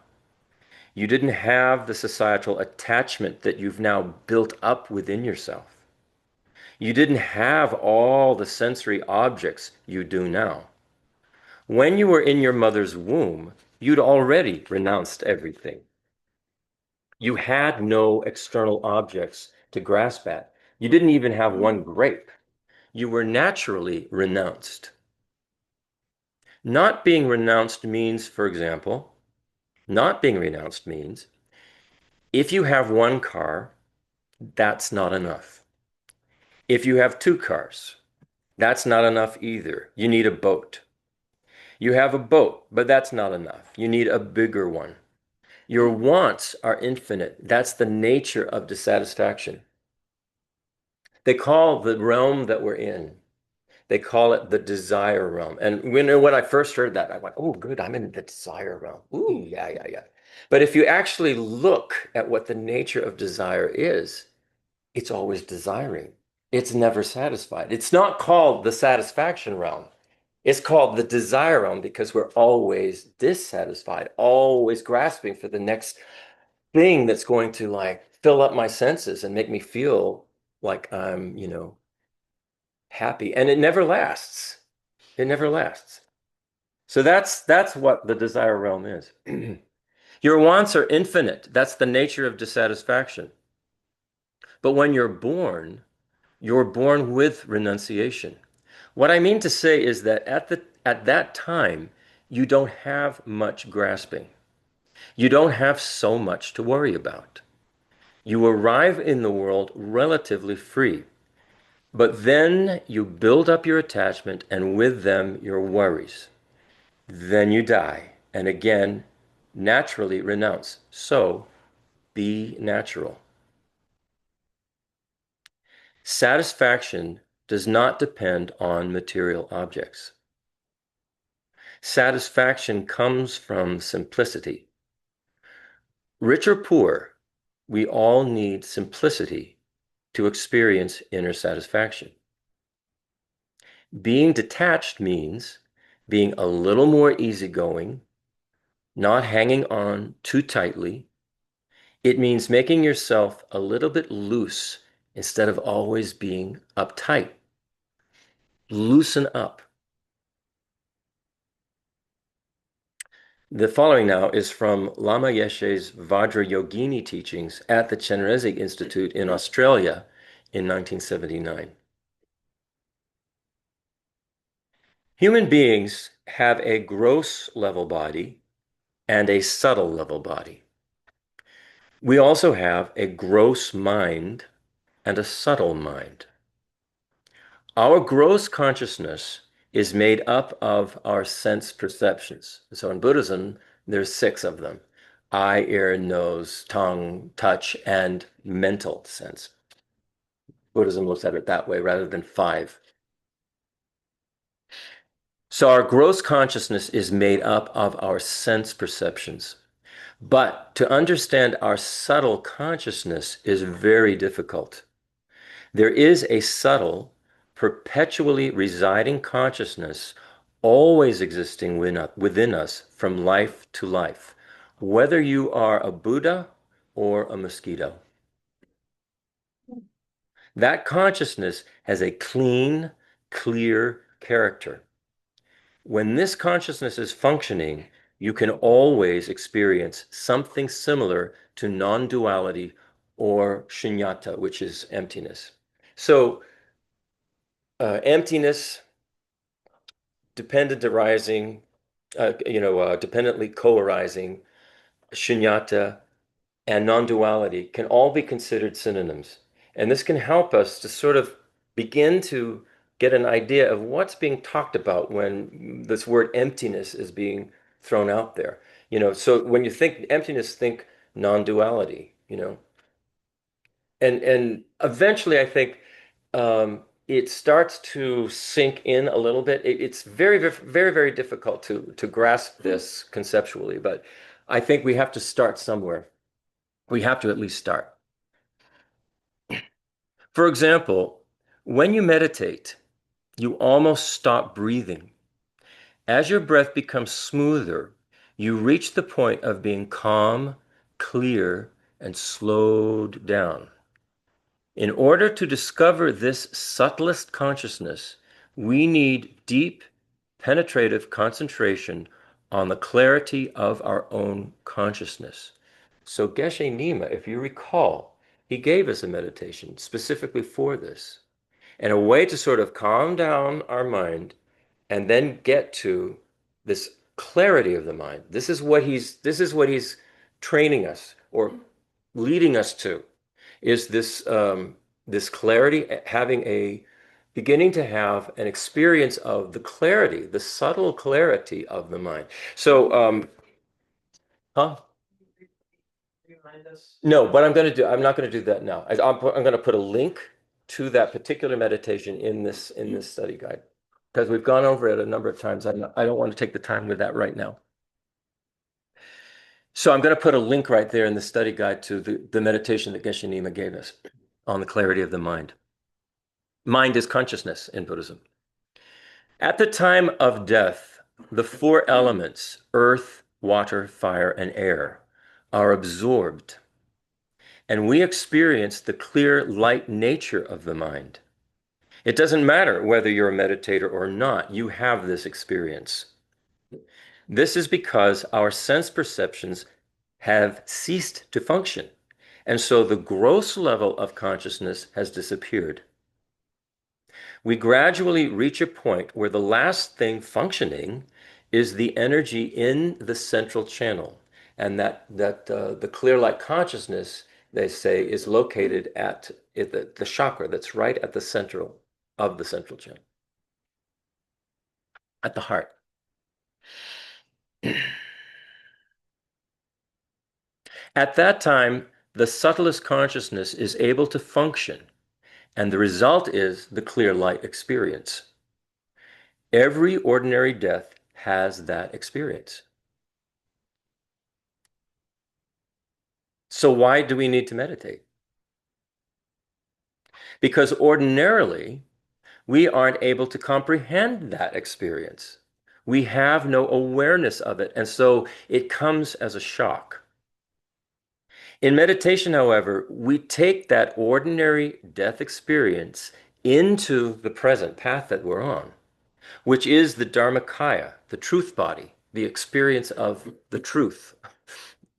You didn't have the societal attachment that you've now built up within yourself. You didn't have all the sensory objects you do now. When you were in your mother's womb, you'd already renounced everything. You had no external objects to grasp at. You didn't even have one grape. You were naturally renounced. Not being renounced means, for example, not being renounced means if you have one car, that's not enough. If you have two cars, that's not enough either. You need a boat. You have a boat, but that's not enough. You need a bigger one. Your wants are infinite. That's the nature of dissatisfaction. They call the realm that we're in, they call it the desire realm. And when I first heard that, I went, oh, good, I'm in the desire realm. Ooh, yeah, yeah, yeah. But if you actually look at what the nature of desire is, it's always desiring. It's never satisfied. It's not called the satisfaction realm. It's called the desire realm because we're always dissatisfied, always grasping for the next thing that's going to like fill up my senses and make me feel like I'm, happy. And it never lasts. It never lasts. So that's what the desire realm is. Your wants are infinite. That's the nature of dissatisfaction. But when you're born with renunciation. What I mean to say is that at that time, you don't have much grasping. You don't have so much to worry about. You arrive in the world relatively free. But then you build up your attachment and with them your worries. Then you die and again naturally renounce. So be natural. Satisfaction does not depend on material objects. Satisfaction comes from simplicity. Rich or poor, we all need simplicity to experience inner satisfaction. Being detached means being a little more easygoing, not hanging on too tightly. It means making yourself a little bit loose instead of always being uptight. Loosen up. The following now is from Lama Yeshe's Vajrayogini teachings at the Chenrezig Institute in Australia in 1979. Human beings have a gross level body and a subtle level body. We also have a gross mind and a subtle mind. Our gross consciousness is made up of our sense perceptions. So in Buddhism, there's 6 of them: eye, ear, nose, tongue, touch, and mental sense. Buddhism looks at it that way rather than 5. So our gross consciousness is made up of our sense perceptions. But to understand our subtle consciousness is very difficult. There is a subtle, perpetually residing consciousness always existing within us from life to life, whether you are a Buddha or a mosquito. That consciousness has a clean, clear character. When this consciousness is functioning, you can always experience something similar to non-duality or shunyata, which is emptiness. So, emptiness, dependent arising, dependently co-arising, shunyata, and non-duality can all be considered synonyms. And this can help us to sort of begin to get an idea of what's being talked about when this word emptiness is being thrown out there. So when you think emptiness, think non-duality. And eventually I think it starts to sink in a little bit. It's very, very, very, very difficult to grasp this conceptually, but I think we have to start somewhere. We have to at least start. For example, when you meditate, you almost stop breathing. As your breath becomes smoother, you reach the point of being calm, clear, and slowed down. In order to discover this subtlest consciousness, we need deep, penetrative concentration on the clarity of our own consciousness. So Geshe Nima, if you recall, he gave us a meditation specifically for this, and a way to sort of calm down our mind and then get to this clarity of the mind. This is what he's training us or leading us to, is this clarity, beginning to have an experience of the clarity, the subtle clarity of the mind. So, huh? Remind us. No, what I'm not going to do that now. I'm going to put a link to that particular meditation in this study guide because we've gone over it a number of times. I don't want to take the time with that right now. So I'm going to put a link right there in the study guide to the meditation that Geshe Nima gave us on the clarity of the mind. Mind is consciousness in Buddhism. At the time of death, the 4 elements, earth, water, fire, and air, are absorbed, and we experience the clear light nature of the mind. It doesn't matter whether you're a meditator or not, you have this experience. This is because our sense perceptions have ceased to function, and so the gross level of consciousness has disappeared. We gradually reach a point where the last thing functioning is the energy in the central channel, and that the clear light consciousness they say, is located at the chakra that's right at the central of the central chin, at the heart. At that time, the subtlest consciousness is able to function, and the result is the clear light experience. Every ordinary death has that experience. So why do we need to meditate? Because ordinarily, we aren't able to comprehend that experience. We have no awareness of it, and so it comes as a shock. In meditation, however, we take that ordinary death experience into the present path that we're on, which is the Dharmakaya, the truth body, the experience of the truth,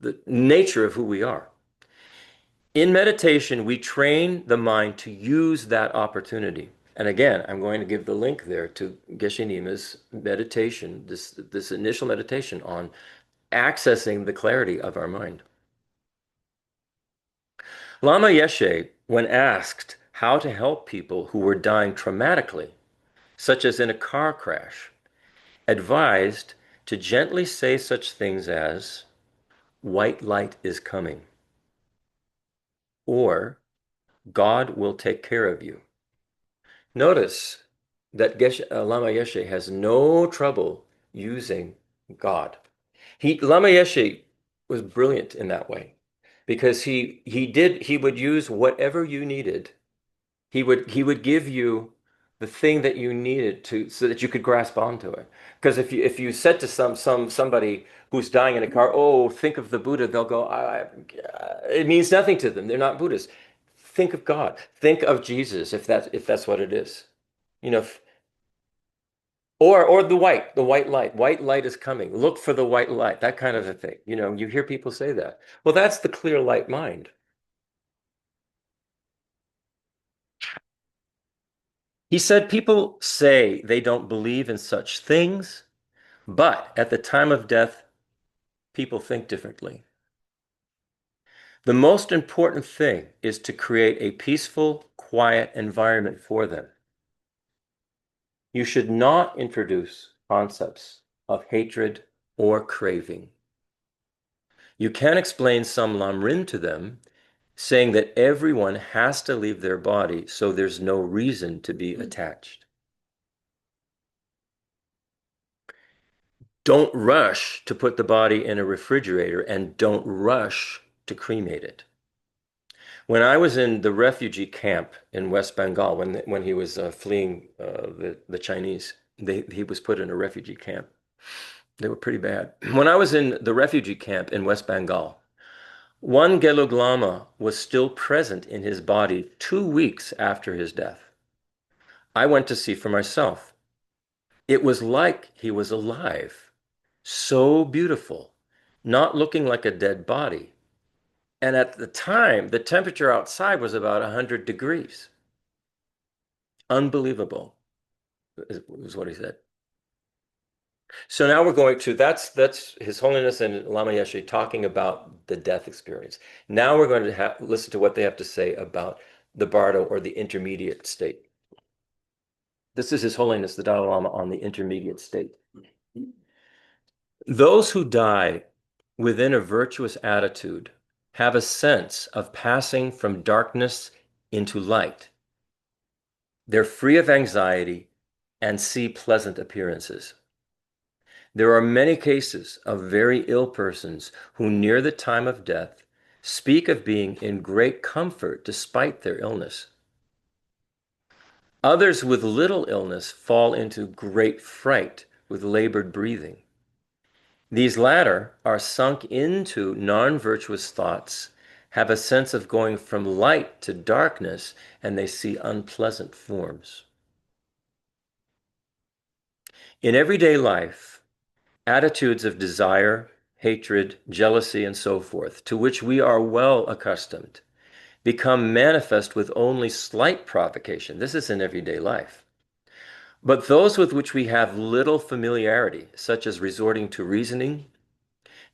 the nature of who we are. In meditation, we train the mind to use that opportunity. And again, I'm going to give the link there to Geshe Nima's meditation, this initial meditation on accessing the clarity of our mind. Lama Yeshe, when asked how to help people who were dying traumatically, such as in a car crash, advised to gently say such things as, "White light is coming," or "God will take care of you." Notice that Lama Yeshe has no trouble using God. Lama Yeshe was brilliant in that way because he would use whatever you needed. He would give you the thing that you needed to so that you could grasp onto it. Because if you said to somebody who's dying in a car, "Oh, think of the Buddha," they'll go, it means nothing to them. They're not Buddhists. Think of God. Think of Jesus, if that's what it is. You know, or the white light. White light is coming. Look for the white light. That kind of a thing. You hear people say that. Well, that's the clear light mind. He said people say they don't believe in such things, but at the time of death, people think differently. The most important thing is to create a peaceful, quiet environment for them. You should not introduce concepts of hatred or craving. You can explain some Lamrim to them, saying that everyone has to leave their body, so there's no reason to be attached. Don't rush to put the body in a refrigerator, and don't rush to cremate it. When I was in the refugee camp in West Bengal, when he was fleeing the Chinese, he was put in a refugee camp. They were pretty bad. When I was in the refugee camp in West Bengal, one Gelug Lama was still present in his body 2 weeks after his death. I went to see for myself. It was like he was alive, so beautiful, not looking like a dead body. And at the time, the temperature outside was about 100 degrees. Unbelievable, is what he said. So now we're going to, that's His Holiness and Lama Yeshe talking about the death experience. Now we're going to listen to what they have to say about the bardo, or the intermediate state. This is His Holiness, the Dalai Lama, on the intermediate state. Those who die within a virtuous attitude have a sense of passing from darkness into light. They're free of anxiety and see pleasant appearances. There are many cases of very ill persons who, near the time of death, speak of being in great comfort despite their illness. Others with little illness fall into great fright with labored breathing. These latter are sunk into non-virtuous thoughts, have a sense of going from light to darkness, and they see unpleasant forms. In everyday life, attitudes of desire, hatred, jealousy, and so forth, to which we are well accustomed, become manifest with only slight provocation. This is in everyday life. But those with which we have little familiarity, such as resorting to reasoning,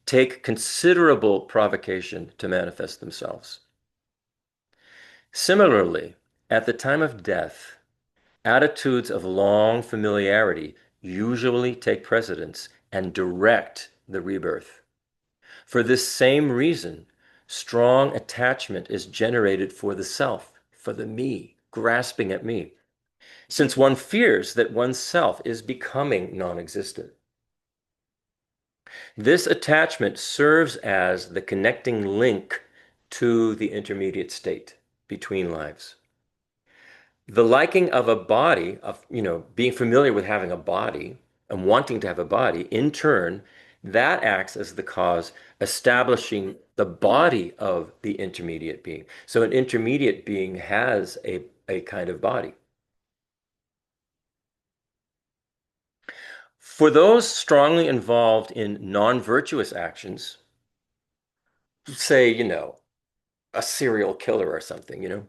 take considerable provocation to manifest themselves. Similarly, at the time of death, attitudes of long familiarity usually take precedence and direct the rebirth. For this same reason, strong attachment is generated for the self, for the me, grasping at me, since one fears that one's self is becoming non-existent. This attachment serves as the connecting link to the intermediate state between lives. The liking of a body, of, being familiar with having a body and wanting to have a body, in turn, that acts as the cause establishing the body of the intermediate being. So an intermediate being has a kind of body. For those strongly involved in non-virtuous actions, say, a serial killer or something,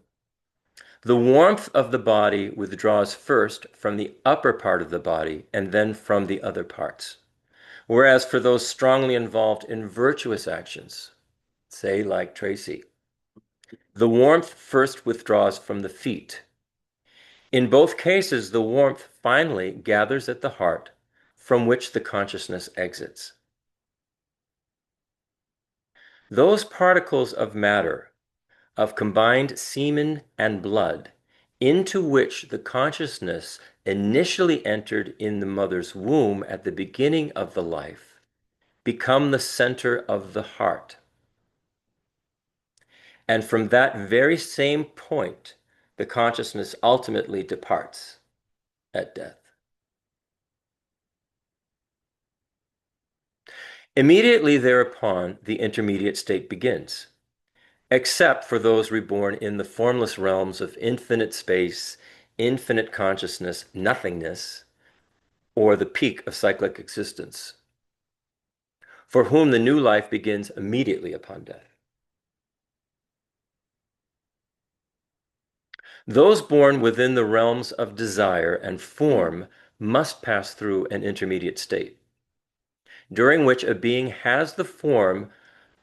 the warmth of the body withdraws first from the upper part of the body and then from the other parts. Whereas for those strongly involved in virtuous actions, say like Tracey, the warmth first withdraws from the feet. In both cases, the warmth finally gathers at the heart, from which the consciousness exits. Those particles of matter, of combined semen and blood, into which the consciousness initially entered in the mother's womb at the beginning of the life, become the center of the heart. And from that very same point, the consciousness ultimately departs at death. Immediately thereupon, the intermediate state begins, except for those reborn in the formless realms of infinite space, infinite consciousness, nothingness, or the peak of cyclic existence, for whom the new life begins immediately upon death. Those born within the realms of desire and form must pass through an intermediate state, during which a being has the form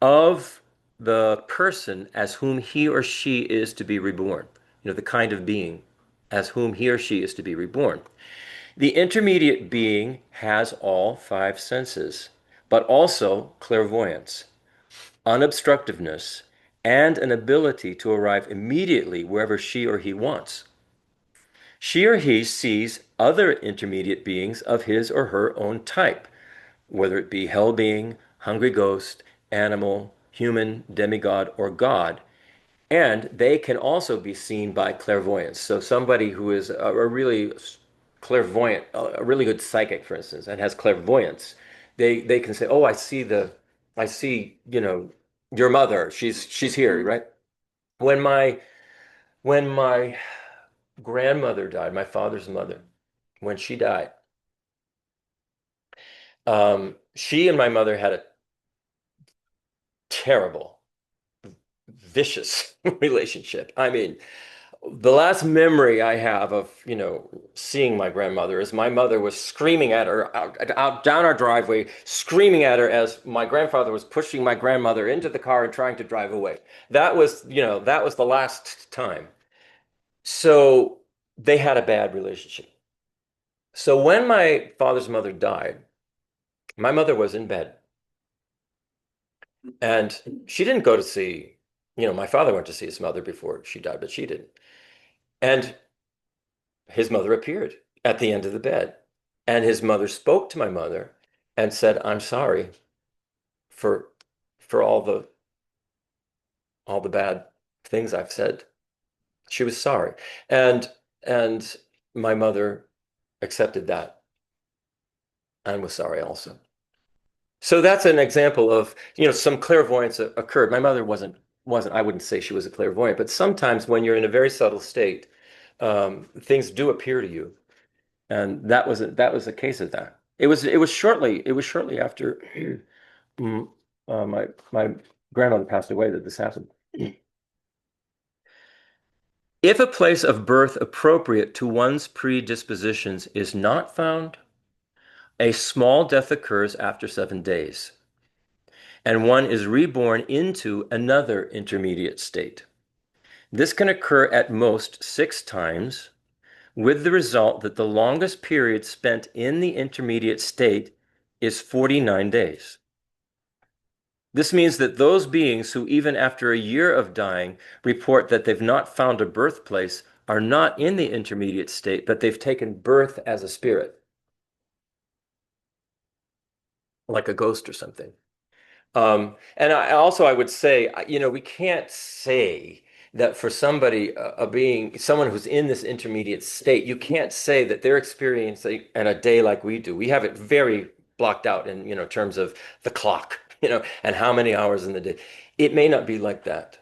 of the person as whom he or she is to be reborn, the kind of being as whom he or she is to be reborn. The intermediate being has all five senses, but also clairvoyance, unobstructiveness, and an ability to arrive immediately wherever she or he wants. She or he sees other intermediate beings of his or her own type, whether it be hell being, hungry ghost, animal, human, demigod, or God. And they can also be seen by clairvoyance. So somebody who is a really clairvoyant, a really good psychic, for instance, and has clairvoyance, they can say, "Oh, I see, your mother. She's here, right?" When my grandmother died, my father's mother, when she died, she and my mother had a terrible, vicious relationship. I mean, the last memory I have of, seeing my grandmother is my mother was screaming at her out down our driveway, screaming at her as my grandfather was pushing my grandmother into the car and trying to drive away. That was the last time. So they had a bad relationship. So when my father's mother died, my mother was in bed and she didn't go to see, my father went to see his mother before she died, but she didn't. And his mother appeared at the end of the bed. And his mother spoke to my mother and said, "I'm sorry for for all the bad things I've said." She was sorry. And and my mother accepted that and was sorry also. So that's an example of, some clairvoyance occurred. My mother wasn't I wouldn't say she was a clairvoyant, but sometimes when you're in a very subtle state, things do appear to you. And that was a case of that. It was shortly after mm, my grandmother passed away that this happened. If a place of birth appropriate to one's predispositions is not found, a small death occurs after 7 days, and one is reborn into another intermediate state. This can occur at most 6 times, with the result that the longest period spent in the intermediate state is 49 days. This means that those beings who, even after a year of dying, report that they've not found a birthplace are not in the intermediate state, but they've taken birth as a spirit, like a ghost or something. And I would say, we can't say that for somebody, a being, someone who's in this intermediate state, you can't say that they're experiencing in a day like we do. We have it very blocked out in, terms of the clock, and how many hours in the day. It may not be like that.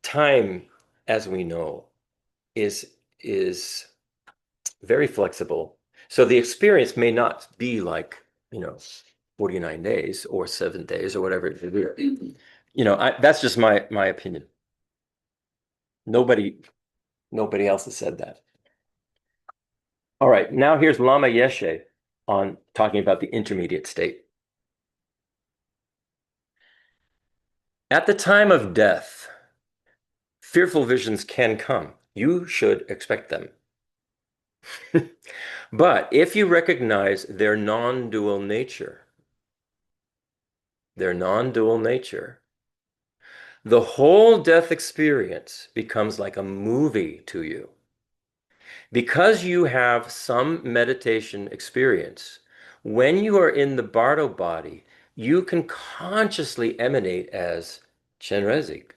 Time, as we know, is very flexible. So the experience may not be like, 49 days or 7 days or whatever it may be. That's just my opinion. Nobody nobody else has said that. All right, now here's Lama Yeshe on talking about the intermediate state. At the time of death, fearful visions can come. You should expect them. But if you recognize their non-dual nature, the whole death experience becomes like a movie to you. Because you have some meditation experience, when you are in the bardo body, you can consciously emanate as Chenrezig,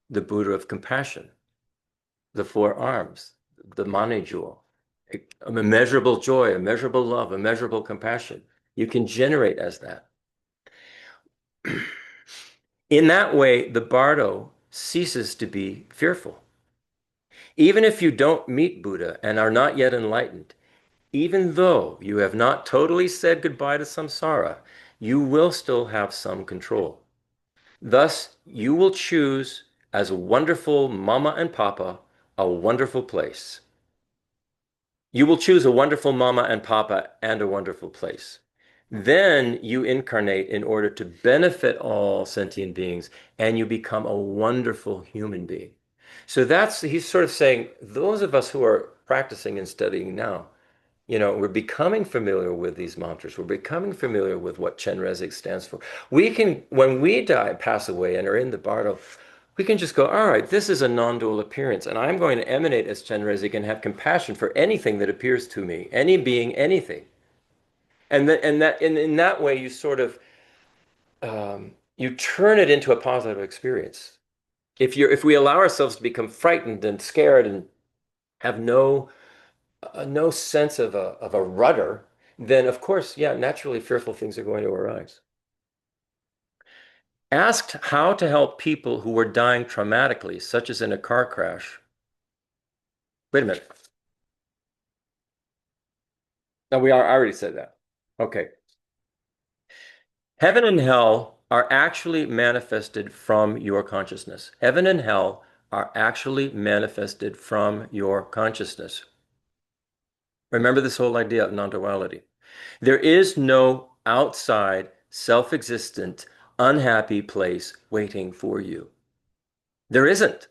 the Buddha of compassion, the four arms, the Mane jewel, immeasurable joy, immeasurable love, immeasurable compassion. You can generate as that. In that way, the bardo ceases to be fearful. Even if you don't meet Buddha and are not yet enlightened, even though you have not totally said goodbye to samsara, you will still have some control. Thus, you will choose as wonderful mama and papa a wonderful place. You will choose a wonderful mama and papa and a wonderful place. Then you incarnate in order to benefit all sentient beings, and you become a wonderful human being. So he's sort of saying, those of us who are practicing and studying now, we're becoming familiar with these mantras. We're becoming familiar with what Chenrezig stands for. We can, when we die, pass away, and are in the bardo, we can just go, all right, this is a non-dual appearance, and I'm going to emanate as Chenrezig and have compassion for anything that appears to me, any being, anything. In that way, you sort of you turn it into a positive experience. If we allow ourselves to become frightened and scared and have no sense of a rudder, then of course, yeah, naturally fearful things are going to arise. Asked how to help people who were dying traumatically, such as in a car crash. Wait a minute. No, I already said that. Okay. Heaven and hell are actually manifested from your consciousness. Heaven and hell are actually manifested from your consciousness. Remember this whole idea of non-duality. There is no outside, self-existent, unhappy place waiting for you. There isn't.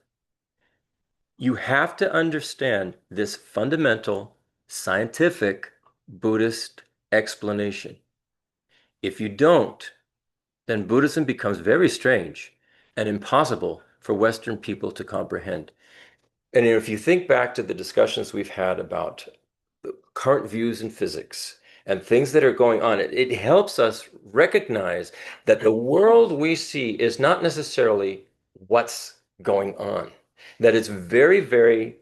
You have to understand this fundamental, scientific, Buddhist explanation. If you don't, then Buddhism becomes very strange and impossible for Western people to comprehend. And if you think back to the discussions we've had about current views in physics and things that are going on, it helps us recognize that the world we see is not necessarily what's going on, that it's very, very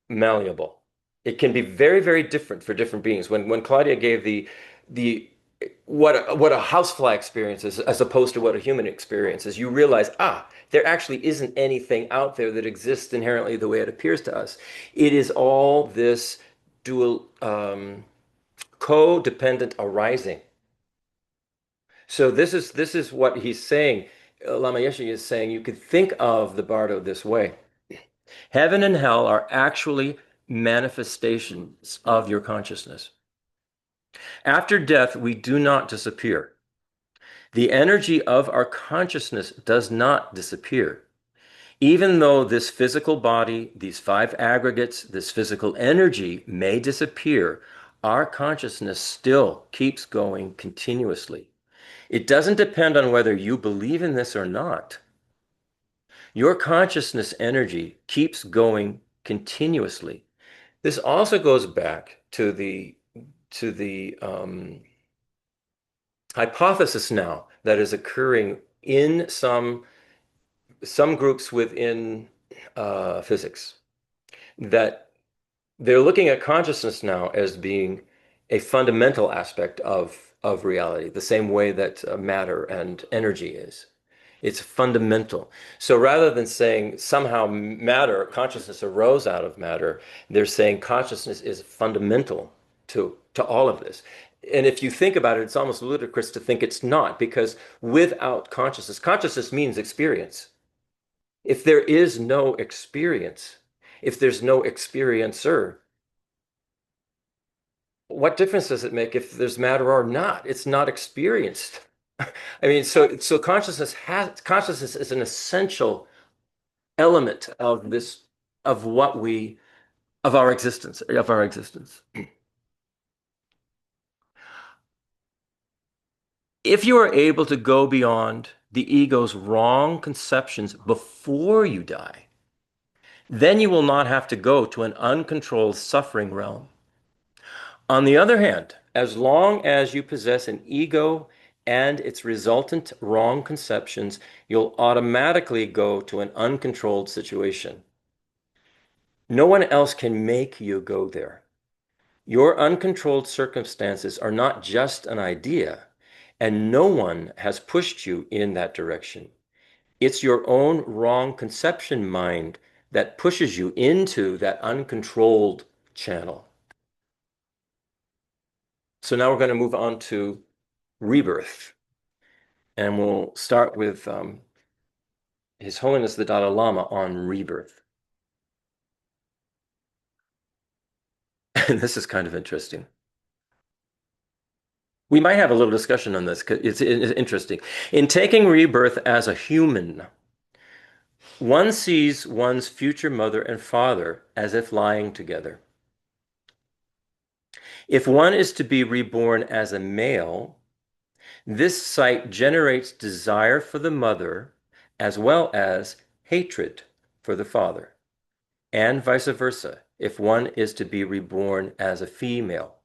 malleable. It can be very, very different for different beings. When Claudia gave the what a housefly experience is as opposed to what a human experience is, you realize, there actually isn't anything out there that exists inherently the way it appears to us. It is all this dual codependent arising. So this is what he's saying. Lama Yeshe is saying you could think of the bardo this way. Heaven and hell are actually manifestations of your consciousness. After death, we do not disappear. The energy of our consciousness does not disappear. Even though this physical body, these five aggregates, this physical energy may disappear, our consciousness still keeps going continuously. It doesn't depend on whether you believe in this or not. Your consciousness energy keeps going continuously. This also goes back to the hypothesis now that is occurring in some groups within physics, that they're looking at consciousness now as being a fundamental aspect of reality, the same way that matter and energy is. It's fundamental. So rather than saying somehow matter, consciousness arose out of matter, they're saying consciousness is fundamental to all of this. And if you think about it, it's almost ludicrous to think it's not, because without consciousness, consciousness means experience. If there is no experience, if there's no experiencer, what difference does it make if there's matter or not? It's not experienced. I mean, so consciousness is an essential element of this of what we of our existence. If you are able to go beyond the ego's wrong conceptions before you die, then you will not have to go to an uncontrolled suffering realm. On the other hand, as long as you possess an ego and its resultant wrong conceptions, you'll automatically go to an uncontrolled situation. No one else can make you go there. Your uncontrolled circumstances are not just an idea, and no one has pushed you in that direction. It's your own wrong conception mind that pushes you into that uncontrolled channel. So now we're going to move on to rebirth. And we'll start with His Holiness the Dalai Lama on rebirth. And this is kind of interesting. We might have a little discussion on this because it's interesting. In taking rebirth as a human, one sees one's future mother and father as if lying together. If one is to be reborn as a male, this sight generates desire for the mother as well as hatred for the father, and vice versa if one is to be reborn as a female.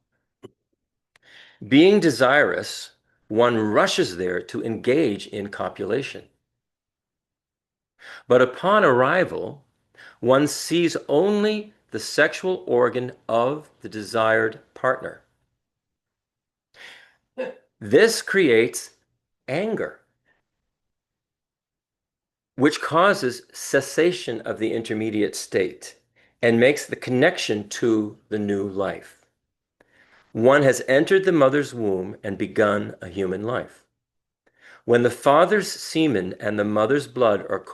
Being desirous, one rushes there to engage in copulation. But upon arrival, one sees only the sexual organ of the desired partner. This creates anger, which causes cessation of the intermediate state and makes the connection to the new life. One has entered the mother's womb and begun a human life. When the father's semen and the mother's blood are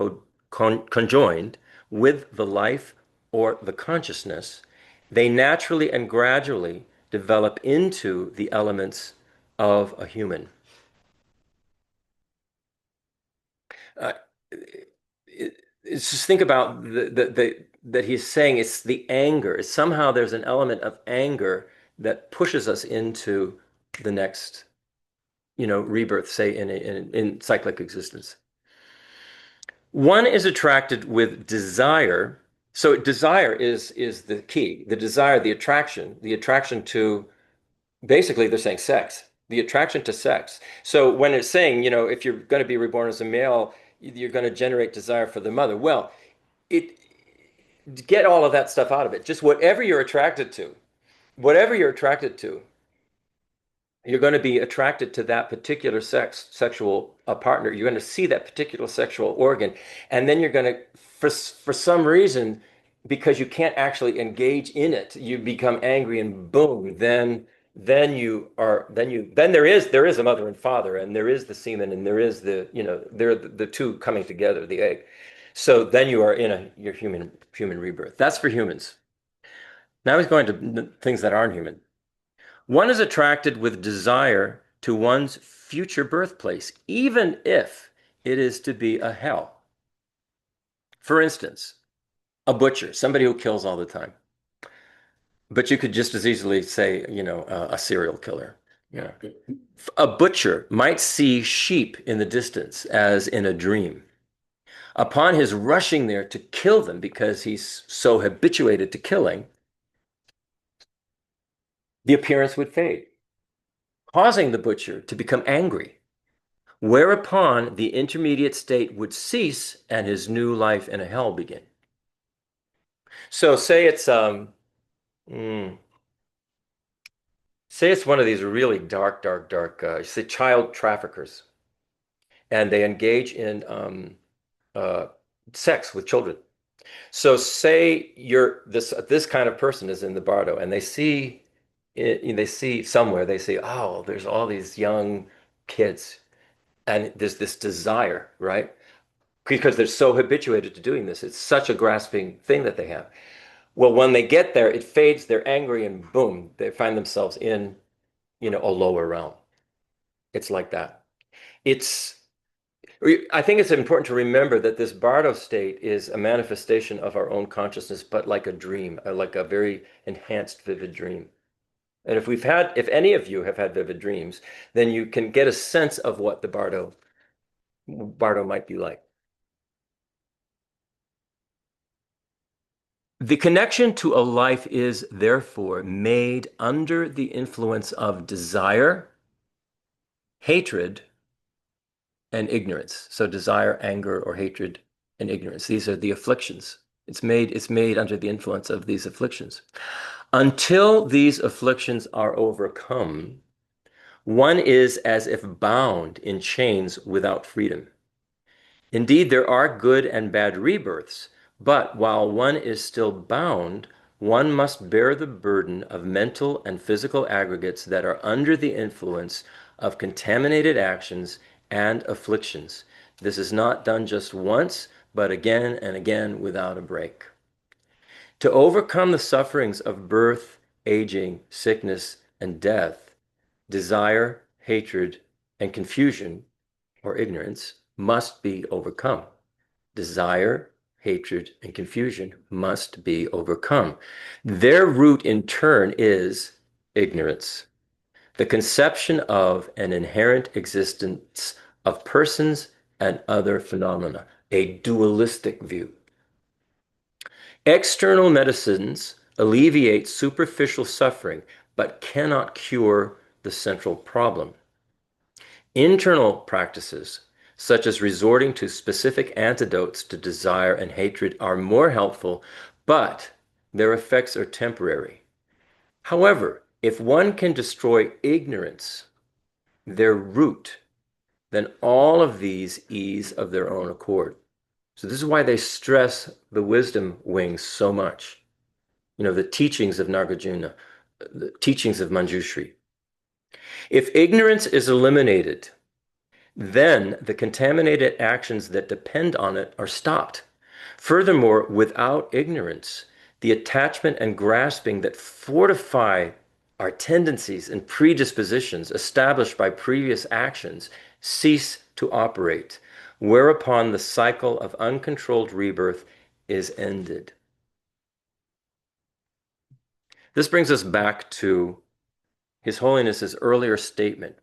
conjoined with the life or the consciousness, they naturally and gradually develop into the elements of a human. Uh, it's just think about that he's saying it's the anger. It's somehow there's an element of anger that pushes us into the next, rebirth, say in cyclic existence. One is attracted with desire. So desire is the key. The desire, the attraction to, basically they're saying sex, the attraction to sex. So when it's saying, if you're going to be reborn as a male, you're going to generate desire for the mother. Well, it get all of that stuff out of it. Just whatever you're attracted to, you're going to be attracted to that particular sexual partner. You're going to see that particular sexual organ, and then you're going to, for some reason, because you can't actually engage in it, you become angry, and boom, then there is a mother and father, and there is the semen, and there is there are the two coming together, the egg. So then you are in your human rebirth. That's for humans. Now he's going to things that aren't human. One is attracted with desire to one's future birthplace, even if it is to be a hell. For instance, a butcher, somebody who kills all the time. But you could just as easily say, a serial killer. Yeah. A butcher might see sheep in the distance as in a dream. Upon his rushing there to kill them because he's so habituated to killing, the appearance would fade, causing the butcher to become angry, whereupon the intermediate state would cease and his new life in a hell begin. So mm, say it's one of these really dark, say child traffickers, and they engage in uh, sex with children. So say you're this kind of person is in the bardo, and they see somewhere they see, oh, there's all these young kids, and there's this desire, right? Because they're so habituated to doing this. It's such a grasping thing that they have. Well, when they get there, it fades, they're angry, and boom, they find themselves in, a lower realm. It's like that. It's I think it's important to remember that this bardo state is a manifestation of our own consciousness, but like a dream, like a very enhanced, vivid dream. And if any of you have had vivid dreams, then you can get a sense of what the bardo might be like. The connection to a life is therefore made under the influence of desire, hatred, and ignorance. So desire, anger, or hatred, and ignorance. These are the afflictions. It's made under the influence of these afflictions. Until these afflictions are overcome, one is as if bound in chains without freedom. Indeed, there are good and bad rebirths, but while one is still bound, one must bear the burden of mental and physical aggregates that are under the influence of contaminated actions and afflictions. This is not done just once, but again and again without a break. To overcome the sufferings of birth, aging, sickness, and death, desire, hatred, and confusion or ignorance must be overcome. Desire, hatred, and confusion must be overcome. Their root in turn is ignorance, the conception of an inherent existence of persons and other phenomena, a dualistic view. External medicines alleviate superficial suffering, but cannot cure the central problem. Internal practices, such as resorting to specific antidotes to desire and hatred, are more helpful, but their effects are temporary. However, if one can destroy ignorance, their root, then all of these ease of their own accord. So this is why they stress the wisdom wings so much. The teachings of Nagarjuna, the teachings of Manjushri. If ignorance is eliminated, then the contaminated actions that depend on it are stopped. Furthermore, without ignorance, the attachment and grasping that fortify our tendencies and predispositions established by previous actions cease to operate, whereupon the cycle of uncontrolled rebirth is ended. This brings us back to His Holiness's earlier statement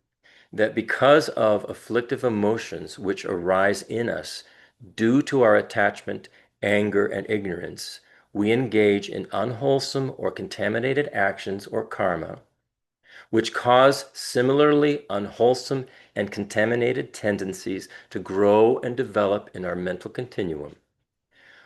that because of afflictive emotions which arise in us due to our attachment, anger, and ignorance, we engage in unwholesome or contaminated actions or karma, which cause similarly unwholesome and contaminated tendencies to grow and develop in our mental continuum.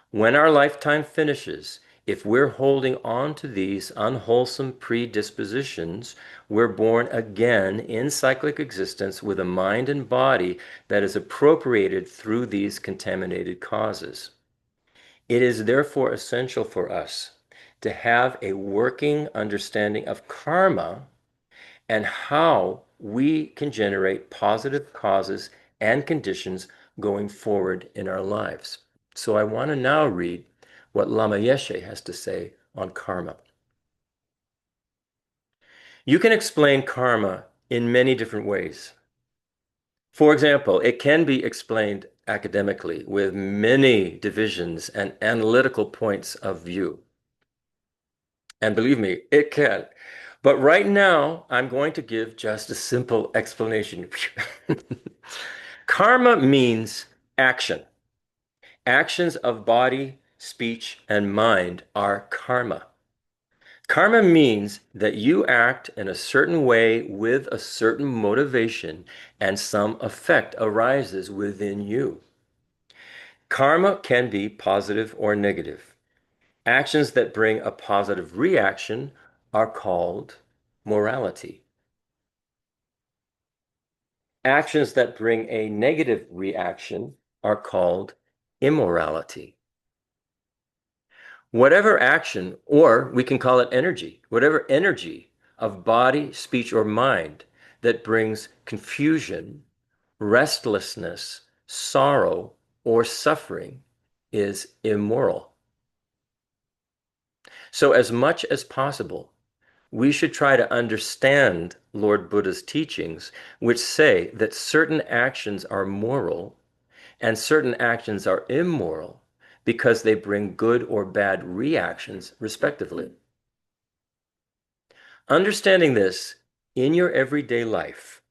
When our lifetime finishes, if we're holding on to these unwholesome predispositions, we're born again in cyclic existence with a mind and body that is appropriated through these contaminated causes. It is therefore essential for us to have a working understanding of karma and how we can generate positive causes and conditions going forward in our lives. So I want to now read what Lama Yeshe has to say on karma. You can explain karma in many different ways. For example, it can be explained academically with many divisions and analytical points of view. And believe me, it can. But right now, I'm going to give just a simple explanation. Karma means action. Actions of body, speech, and mind are karma. Karma means that you act in a certain way with a certain motivation, and some effect arises within you. Karma can be positive or negative. Actions that bring a positive reaction are called morality. Actions that bring a negative reaction are called immorality. Whatever action, or we can call it energy, whatever energy of body, speech, or mind that brings confusion, restlessness, sorrow, or suffering is immoral. So, as much as possible, we should try to understand Lord Buddha's teachings, which say that certain actions are moral and certain actions are immoral because they bring good or bad reactions, respectively. Understanding this in your everyday life,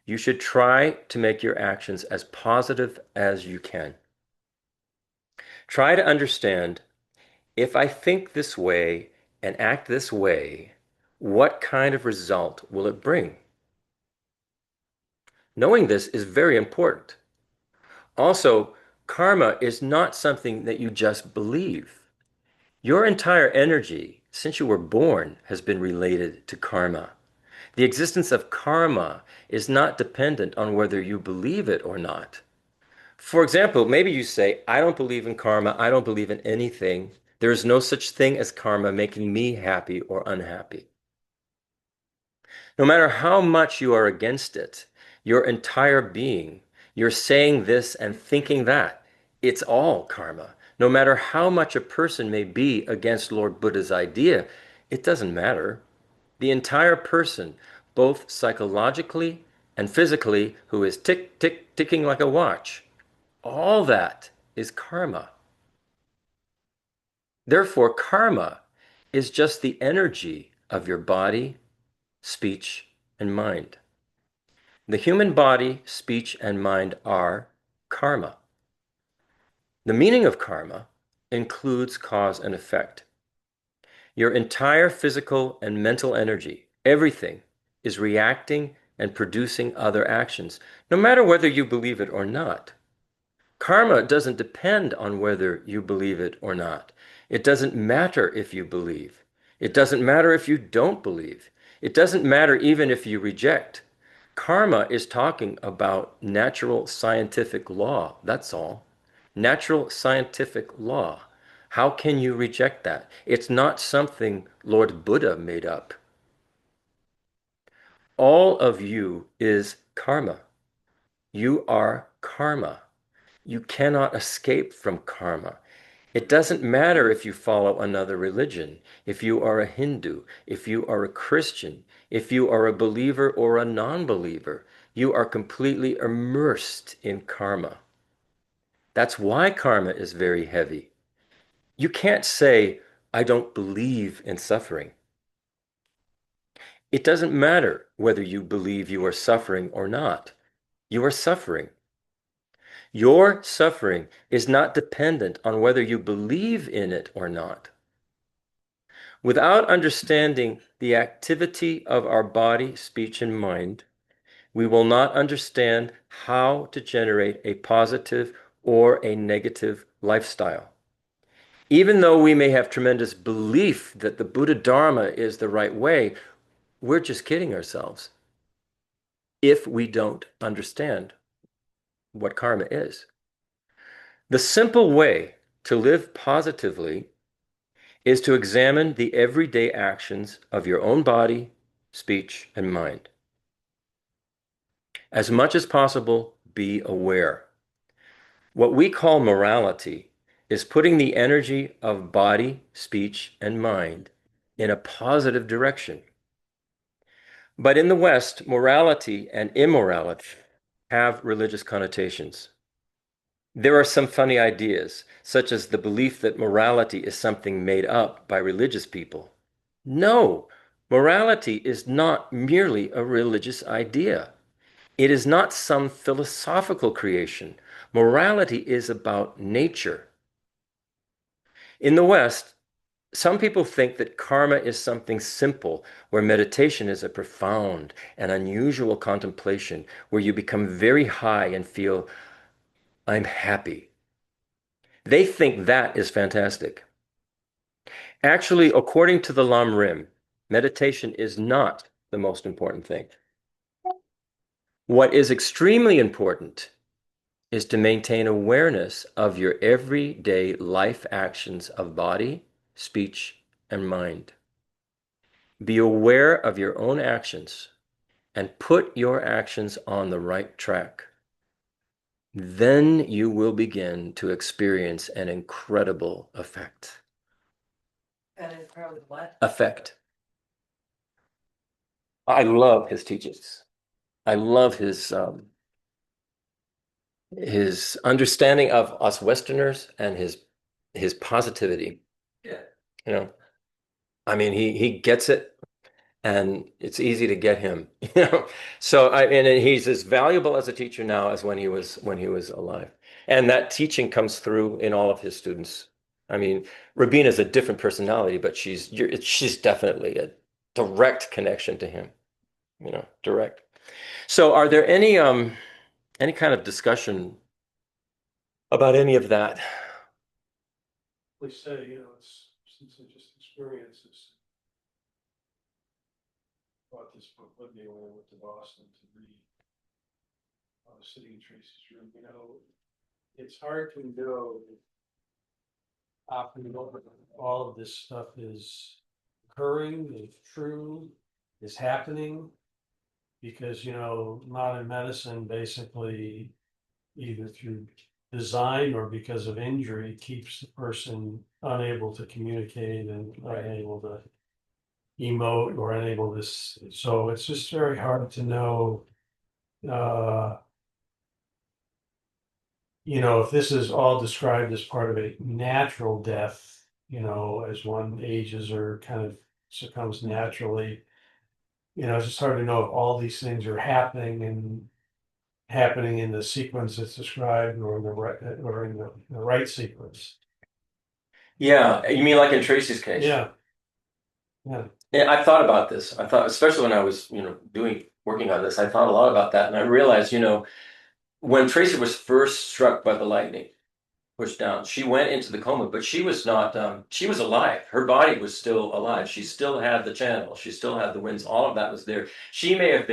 you should try to make your actions as positive as you can. Try to understand, if I think this way and act this way, what kind of result will it bring? Knowing this is very important. Also, karma is not something that you just believe. Your entire energy, since you were born, has been related to karma. The existence of karma is not dependent on whether you believe it or not. For example, maybe you say, I don't believe in karma, I don't believe in anything. There is no such thing as karma making me happy or unhappy. No matter how much you are against it, your entire being, you're saying this and thinking that. It's all karma. No matter how much a person may be against Lord Buddha's idea, it doesn't matter. The entire person, both psychologically and physically, who is tick, tick, ticking like a watch, all that is karma. Therefore, karma is just the energy of your body, speech, and mind. The human body, speech, and mind are karma. The meaning of karma includes cause and effect. Your entire physical and mental energy, everything, is reacting and producing other actions, no matter whether you believe it or not. Karma doesn't depend on whether you believe it or not. It doesn't matter if you believe. It doesn't matter if you don't believe. It doesn't matter even if you reject. Karma is talking about natural scientific law. That's all. Natural scientific law. How can you reject that? It's not something Lord Buddha made up. All of you is karma. You are karma. You cannot escape from karma. It doesn't matter if you follow another religion, if you are a Hindu, if you are a Christian, if you are a believer or a non-believer. You are completely immersed in karma. That's why karma is very heavy. You can't say, I don't believe in suffering. It doesn't matter whether you believe you are suffering or not. You are suffering. Your suffering is not dependent on whether you believe in it or not. Without understanding the activity of our body, speech, and mind, we will not understand how to generate a positive or a negative lifestyle. Even though we may have tremendous belief that the Buddha Dharma is the right way, we're just kidding ourselves if we don't understand what karma is. The simple way to live positively is to examine the everyday actions of your own body, speech, and mind. As much as possible, be aware. What we call morality is putting the energy of body, speech, and mind in a positive direction. But in the West, morality and immorality have religious connotations. There are some funny ideas, such as the belief that morality is something made up by religious people. No, morality is not merely a religious idea. It is not some philosophical creation. Morality is about nature. In the West, some people think that karma is something simple, where meditation is a profound and unusual contemplation, where you become very high and feel, I'm happy. They think that is fantastic. Actually, according to the Lam Rim, meditation is not the most important thing. What is extremely important is to maintain awareness of your everyday life actions of body, speech, and mind. Be aware of your own actions and put your actions on the right track. Then you will begin to experience an incredible effect. And it's probably what? Effect. I love his teachings. I love his understanding of us Westerners and his positivity. Yeah. You know, I mean, he gets it, and it's easy to get him. You know, so and he's as valuable as a teacher now as when he was alive, and that teaching comes through in all of his students. I mean, Rabina's a different personality, but she's definitely a direct connection to him. You know, direct. So, are there any kind of discussion about any of that? We say, it's since I just experienced this, bought this book with me when I went to Boston to read. I was sitting in Tracy's room, it's hard to know if often all of this stuff is occurring, is true, is happening. Because, modern medicine basically either through design or because of injury keeps the person unable to communicate and unable to emote or unable to, so it's just very hard to know, uh, if this is all described as part of a natural death, as one ages or kind of succumbs naturally, it's just hard to know if all these things are happening in the sequence that's described or in the right sequence. Yeah, you mean like in Tracy's case? Yeah, yeah. Yeah, I thought about this. I thought, especially when I was, working on this, I thought a lot about that, and I realized, when Tracy was first struck by the lightning, pushed down, she went into the coma, but she was not, she was alive. Her body was still alive. She still had the channel. She still had the winds. All of that was there. She may have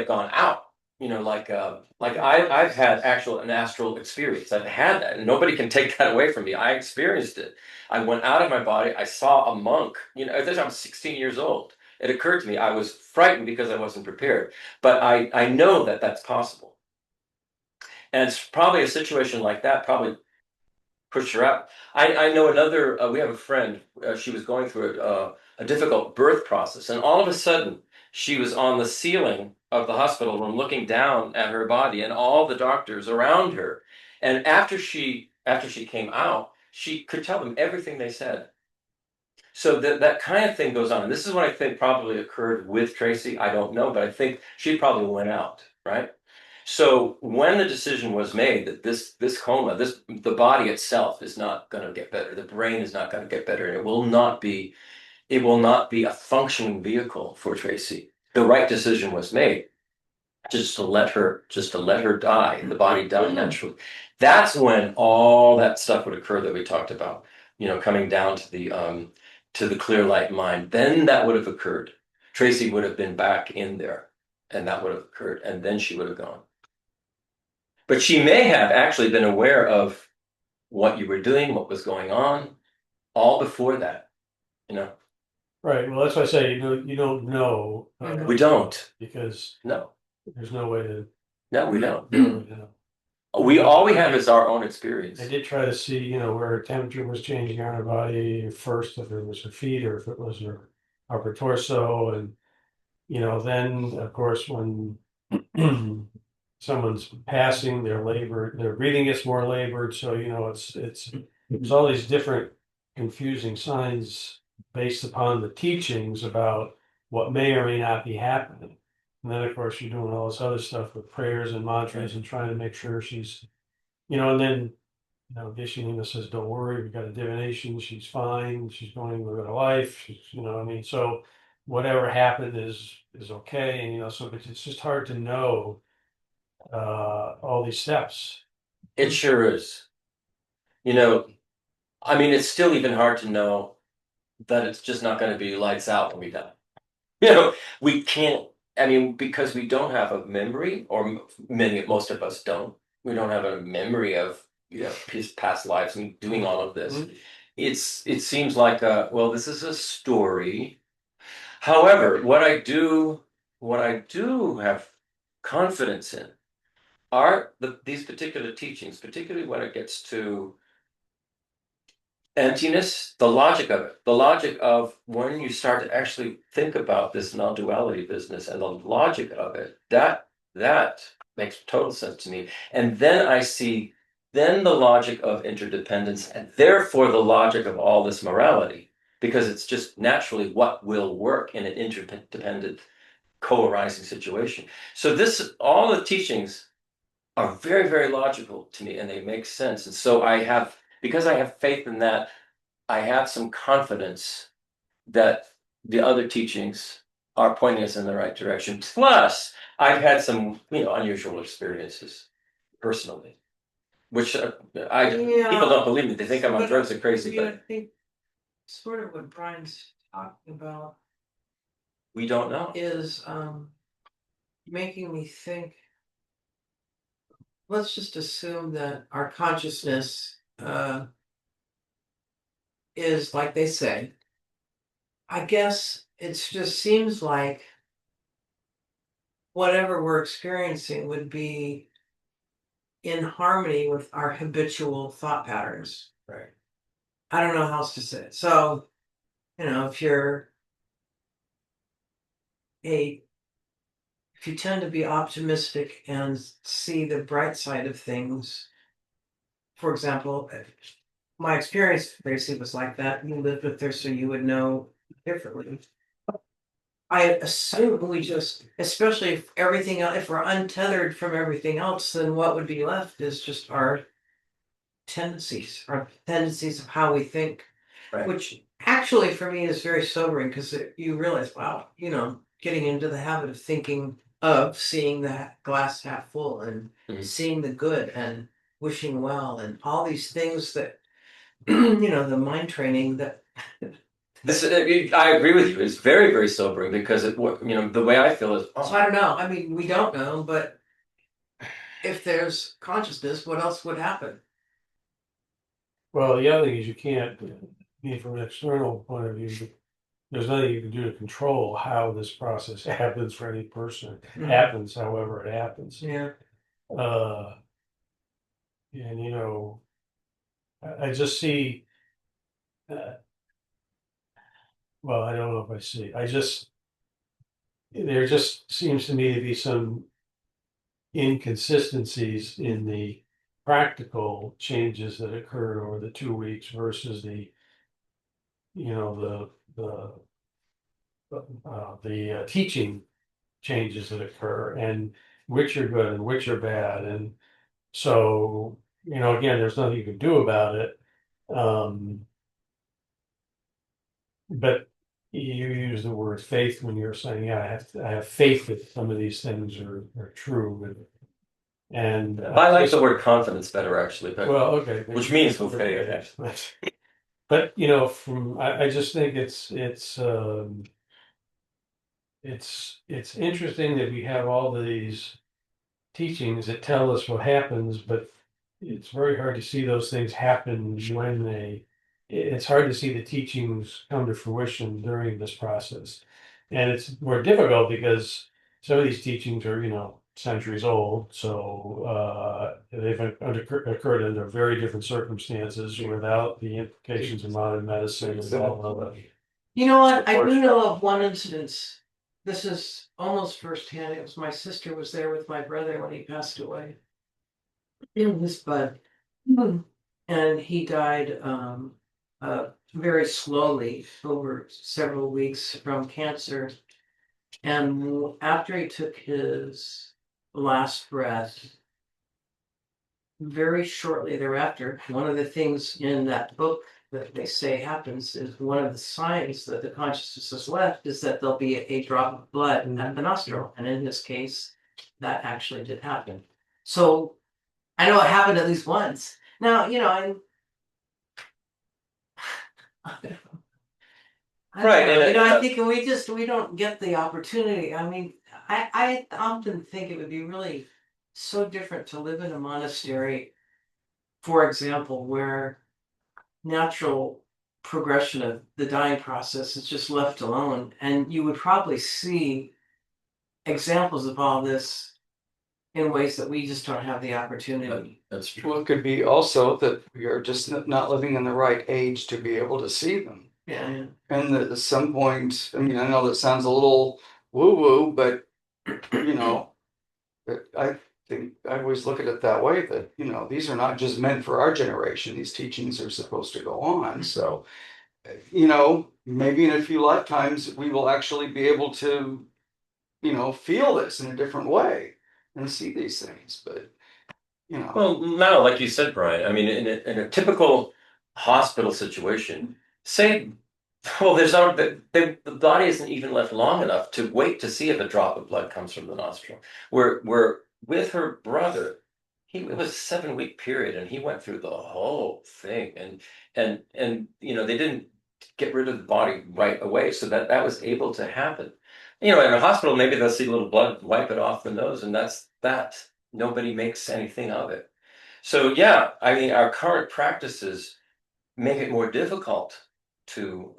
gone out, I've had an astral experience. I've had that, and nobody can take that away from me. I experienced it. I went out of my body. I saw a monk, at this time I was 16 years old. It occurred to me. I was frightened because I wasn't prepared, but I know that that's possible. And it's probably a situation like that probably pushed her out. I know another, we have a friend, she was going through a difficult birth process, and all of a sudden, she was on the ceiling of the hospital room looking down at her body and all the doctors around her. And after she came out, she could tell them everything they said. So that kind of thing goes on. And this is what I think probably occurred with Tracy. I don't know, but I think she probably went out, right? So when the decision was made that this coma, the body itself is not going to get better, the brain is not going to get better, and it will not be a functioning vehicle for Tracy. The right decision was made just to let her die, the body die naturally. That's when all that stuff would occur that we talked about, coming down to the clear light mind. Then that would have occurred. Tracy would have been back in there, and that would have occurred, and then she would have gone. But she may have actually been aware of what you were doing, what was going on, all before that, you know. Right. Well, that's why I say you don't know. We don't. Because No. there's no way to No, we don't. really know. All we have is our own experience. I did try to see, where her temperature was changing on her body first, if it was her feet or if it was her upper torso, and then of course when someone's passing, their breathing gets more labored. So, there's all these different confusing signs based upon the teachings about what may or may not be happening. And then, of course, you're doing all this other stuff with prayers and mantras and trying to make sure she's, and then, Geshe-Lima says, don't worry, we've got a divination, she's fine, she's going with her life, so whatever happened is okay, and, so it's just hard to know, all these steps. It sure is. I mean, it's still even hard to know that it's just not going to be lights out when we die. We can't, I mean, because we don't have a memory, or most of us don't. We don't have a memory of, his past lives and doing all of this. Mhm. It seems like, well, this is a story. However, what I do have confidence in are these particular teachings, particularly when it gets to emptiness, the logic of when you start to actually think about this non-duality business and the logic of it, that makes total sense to me. And then I see then the logic of interdependence, and therefore the logic of all this morality, because it's just naturally what will work in an interdependent co-arising situation. So all the teachings are very, very logical to me, and they make sense. And so because I have faith in that, I have some confidence that the other teachings are pointing us in the right direction. Plus, I've had some, unusual experiences personally, which people don't believe me. They think I'm on drugs and crazy, I but think sort of what Brian's talking about we don't know. is making me think. Let's just assume that our consciousness is like they say. I guess it just seems like whatever we're experiencing would be in harmony with our habitual thought patterns. Right. I don't know how else to say it. So, if a if you tend to be optimistic and see the bright side of things, for example, my experience basically was like that. You lived with her, so you would know differently. I assume we just, especially if everything else, if we're untethered from everything else, then what would be left is just our tendencies of how we think, Right. which actually for me is very sobering because you realize, wow, getting into the habit of seeing the glass half full and Mhm. seeing the good and wishing well and all these things that, the mind training that. I agree with you. It's very, very sobering because the way I feel is, So I don't know. I mean, we don't know, but if there's consciousness, what else would happen? Well, the other thing is you can't, from an external point of view, there's nothing you can do to control how this process happens for any person. It happens however it happens. Yeah. And I just see, well, I don't know if I see, there just seems to me to be some inconsistencies in the practical changes that occurred over the 2 weeks versus the, teaching changes that occur, and which are good and which are bad. And so, again, there's nothing you can do about it. But you use the word faith when you're saying, yeah, I have faith that some of these things are true. And I like the word confidence better, actually, well, okay, which means okay. But I just think it's interesting that we have all these teachings that tell us what happens, but it's very hard to see those things happen it's hard to see the teachings come to fruition during this process. And it's more difficult because some of these teachings are, centuries old. So they've occurred under very different circumstances without the implications of modern medicine and all of that. You know what? I do know of one instance this is almost firsthand. It was my sister was there with my brother when he passed away. In this bud. And he died very slowly over several weeks from cancer. And after he took his last breath, very shortly thereafter, one of the things in that book that they say happens is one of the signs that the consciousness has left is that there'll be a drop of blood at the nostril. And in this case, that actually did happen. So I know it happened at least once. Now, I Right, don't know. and I think we don't get the opportunity. I mean, I often think it would be really so different to live in a monastery, for example, where natural progression of the dying process is just left alone, and you would probably see examples of all this in ways that we just don't have the opportunity. That's true. Well, it could be also that we are just not living in the right age to be able to see them. Yeah. And that at some point, I mean, I know that sounds a little woo-woo, but I think I always look at it that way, that, these are not just meant for our generation. These teachings are supposed to go on. So, maybe in a few lifetimes, we will actually be able to, feel this in a different way and see these things. But, Well, no, like you said, Brian, I mean, in a typical hospital situation, say, well, the body isn't even left long enough to wait to see if a drop of blood comes from the nostril. We're with her brother. It was a 7-week period, and he went through the whole thing, and they didn't get rid of the body right away, so that was able to happen. In a hospital, maybe they'll see a little blood, wipe it off the nose, and that's that. Nobody makes anything of it. So yeah, I mean, our current practices make it more difficult to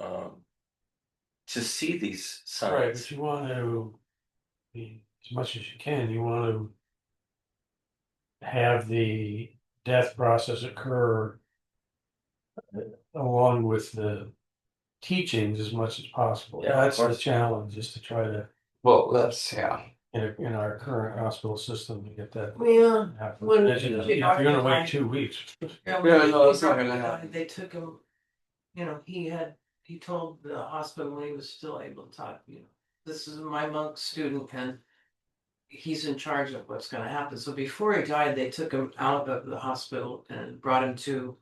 see these Right, signs. but you want to, as much as you can, you want to have the death process occur along with the teachings as much as possible. Yeah, of That's the course. challenge, is to try to, well, that's, yeah. in our current hospital system, to get that. Well, happen. when- If you're gonna wait 2 weeks. yeah, No, it's not gonna happen. They took him, he told the hospital when he was still able to talk, this is my monk student and he's in charge of what's gonna happen. So before he died, they took him out of the hospital and brought him to,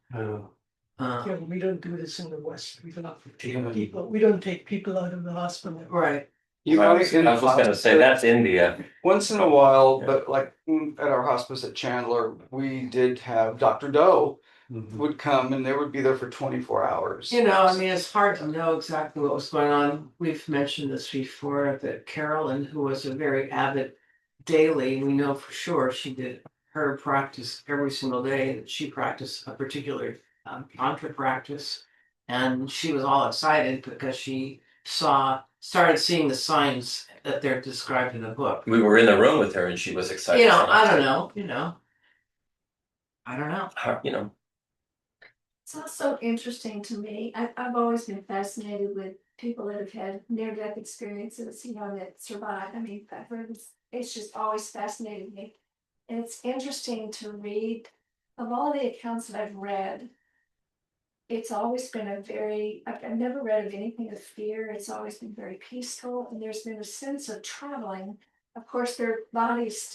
Yeah, we don't do this in the West. We don't take Yeah. people, we don't take people out of the hospital. right. You I might was just going to say that's India. once in a while, Yeah. but like at our hospice at Chandler, we did have Dr. Doe would come, and they would be there for 24 hours. I mean, it's hard to know exactly what was going on. We've mentioned this before, that Carolyn, who was a very avid daily, we know for sure she did her practice every single day, that she practiced a particular mantra practice. And she was all excited because she started seeing the signs that they're described in the book. We were in the room with her, and she was excited. I don't know, I don't know. It's also interesting to me. I've always been fascinated with people that have had near-death experiences, that survive. I mean, it's just always fascinated me. And it's interesting to read, of all the accounts that I've read, it's always been I've never read of anything of fear. It's always been very peaceful, and there's been a sense of traveling. Of course, their body's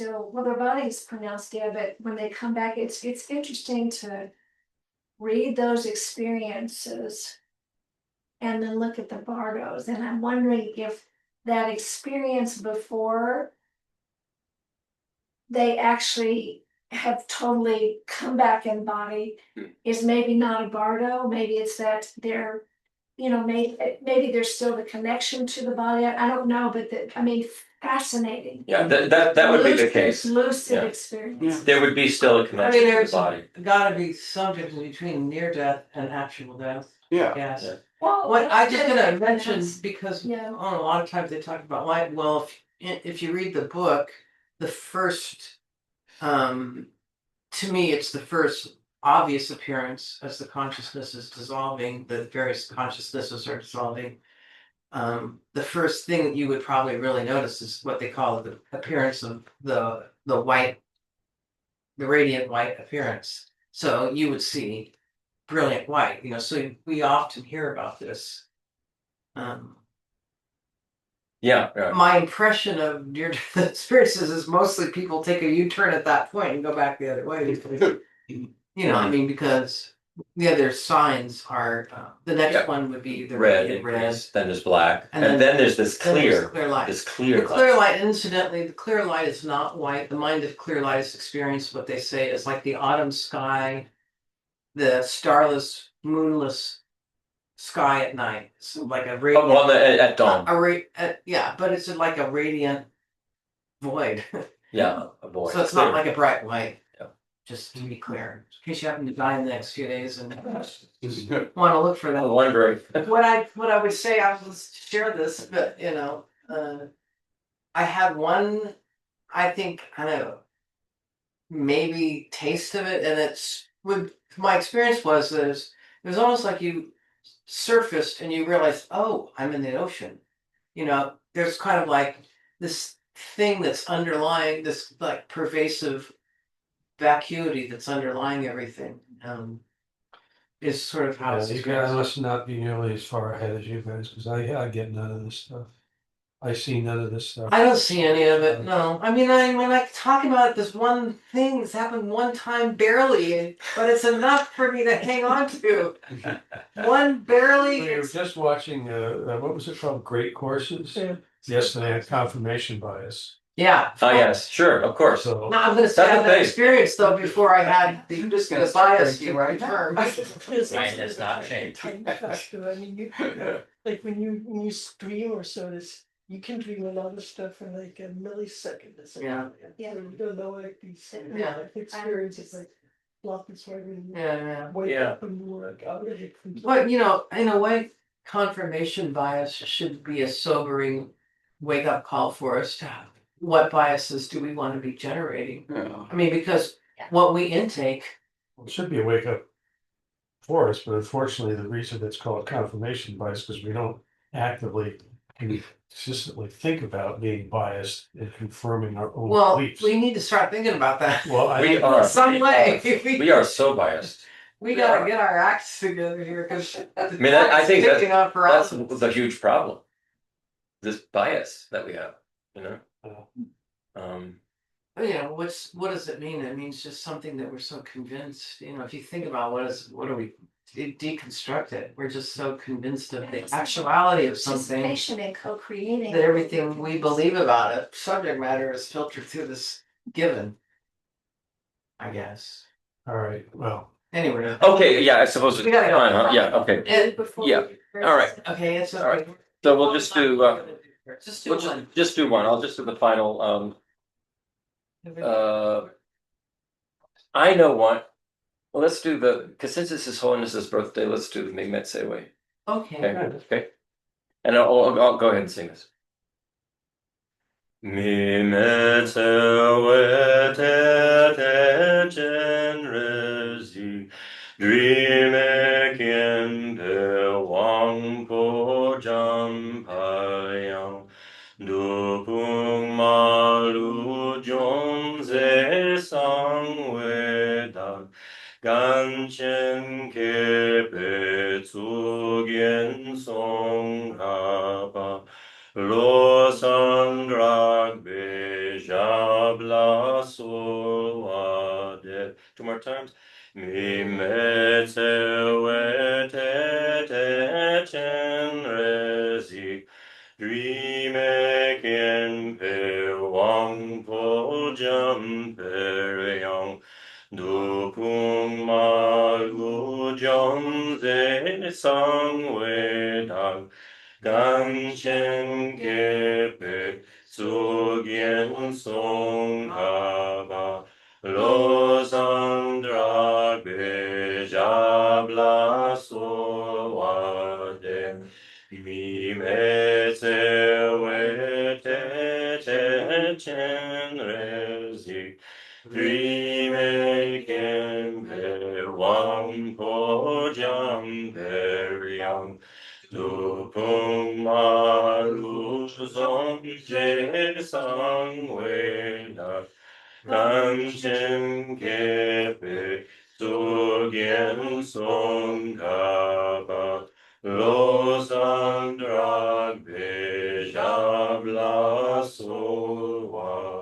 pronounced dead, but when they come back, it's interesting to read those experiences and then look at the bardos. And I'm wondering if that experience before they actually have totally come back in body is maybe not a bardo. Maybe it's that they're, maybe there's still the connection to the body. I don't know, but fascinating. Yeah, that would be the case. Lucid Yeah. experience. There would be still a connection to the there's body. gotta be some difference between near death and actual death. Yeah. Yes. Yeah. Well, What I just gonna that's- mention, because Yeah. a lot of times they talk about life. Well, if you read the book, the first, to me, it's the first obvious appearance as the consciousness is dissolving, the various consciousnesses are dissolving. the first thing that you would probably really notice is what they call the appearance of the white, the radiant white appearance. So you would see brilliant white, so we often hear about this. Yeah, yeah. My impression of near-death experiences is mostly people take a U-turn at that point and go back the other way. I mean, because the other signs are, the next Yeah. one would be the Red, radiant red. increase, then there's black, And and then there's this then there's clear, clear light. this clear The clear light, incidentally, the clear light is not white. The mind of clear light is experienced, what they say is like the autumn sky, the starless, moonless sky at night. It's like a radiant. Oh, at dawn. Yeah, but it's like a radiant void. Yeah, a void. So it's Clear. not like a bright white. Yeah. Just to be clear, in case you happen to die in the next few days and want to look for that. I'm wondering. What I would say, I will share this, but I had one, I think, kind of maybe taste of it, and it's with my experience was that it was almost like you surfaced and you realized, oh, I'm in the ocean. There's kind of like this thing that's underlying this like pervasive vacuity that's underlying everything. Is sort of how it's You guys must not be nearly as far ahead as you guys, because I get none of this stuff. I see none of this stuff. I don't see any of it. No, I mean, when I talk about this one thing that's happened one time barely, but it's enough for me to hang on to. One barely. We were just watching, what was it called? Great Courses? Yeah. Yesterday on confirmation bias. Yeah. Oh, yes, sure, of course. So, Now I'm going to say I That's had the that thing. experience though before I had I'm just gonna the start bias drinking right right now. term. Right, that's not changed. Time faster. I mean, like when you stream or so, you can dream a lot of stuff in like a millisecond. Or something. Yeah. Yeah. You don't know like these Yeah. experiences like flop right when you Yeah. wake Yeah. up and you work out of it. But in a way, confirmation bias should be a sobering wake up call for us to have. What biases do we want to be generating? Yeah. I mean, because what we intake. it should be a wake up for us, but unfortunately, the reason it's called confirmation bias, because we don't actively consistently think about being biased and confirming our own Well, beliefs. we need to start thinking about that. Well, We are. Some way. We are so biased. We gotta get our acts together here because I mean, I think that's that's the huge problem. This bias that we have, what does it mean? It means just something that we're so convinced. If you think about what are we deconstruct it? We're just so convinced of the actuality of something Participation in co-creating. that everything we believe about it, subject matter, is filtered through this given. I guess. All right, well. Anyway. Okay, yeah, I suppose it's We gotta go. fine, huh? Yeah, okay. Yeah. All right. Okay, it's okay. All right. So we'll just do, Just do we'll one. just do one. I'll just do the final, I know one. Well, let's do because since it's His Holiness's birthday, let's do the Mingmetse way. Okay. Okay. And I'll go ahead and sing this. Mimetse te genresi, dreame kempe wangpo jampayang, dupung malu jonze sangwedak, ganchen kepe tsugen song haba, Losandrak bejabla soade. Two more times. Mimetse wete chenresi. Dreame kempe wangpo jampereong. Dupung malu jonze sangwedang. Ganchen kepe tsugyen song haba losandra bejabla soade mimetse wete chenresi Dreame kempe wampo jamperiang Dupung ma Zongje Sangwe Na Namshin Kepe Sugyen Song Kaba Lo Sandrak Bejabla Sowan.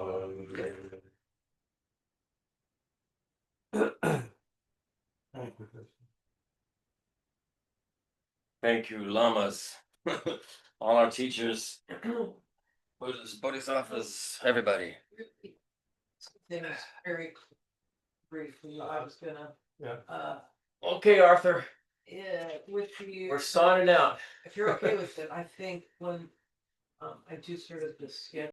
Thank you, lamas, all our teachers, Buddhists, Bodhisattvas, everybody. Things very briefly, I was gonna. Yeah. Okay, Arthur, Yeah, with you. we're signing out. If you're okay with it, I think when, I do sort of the schedule.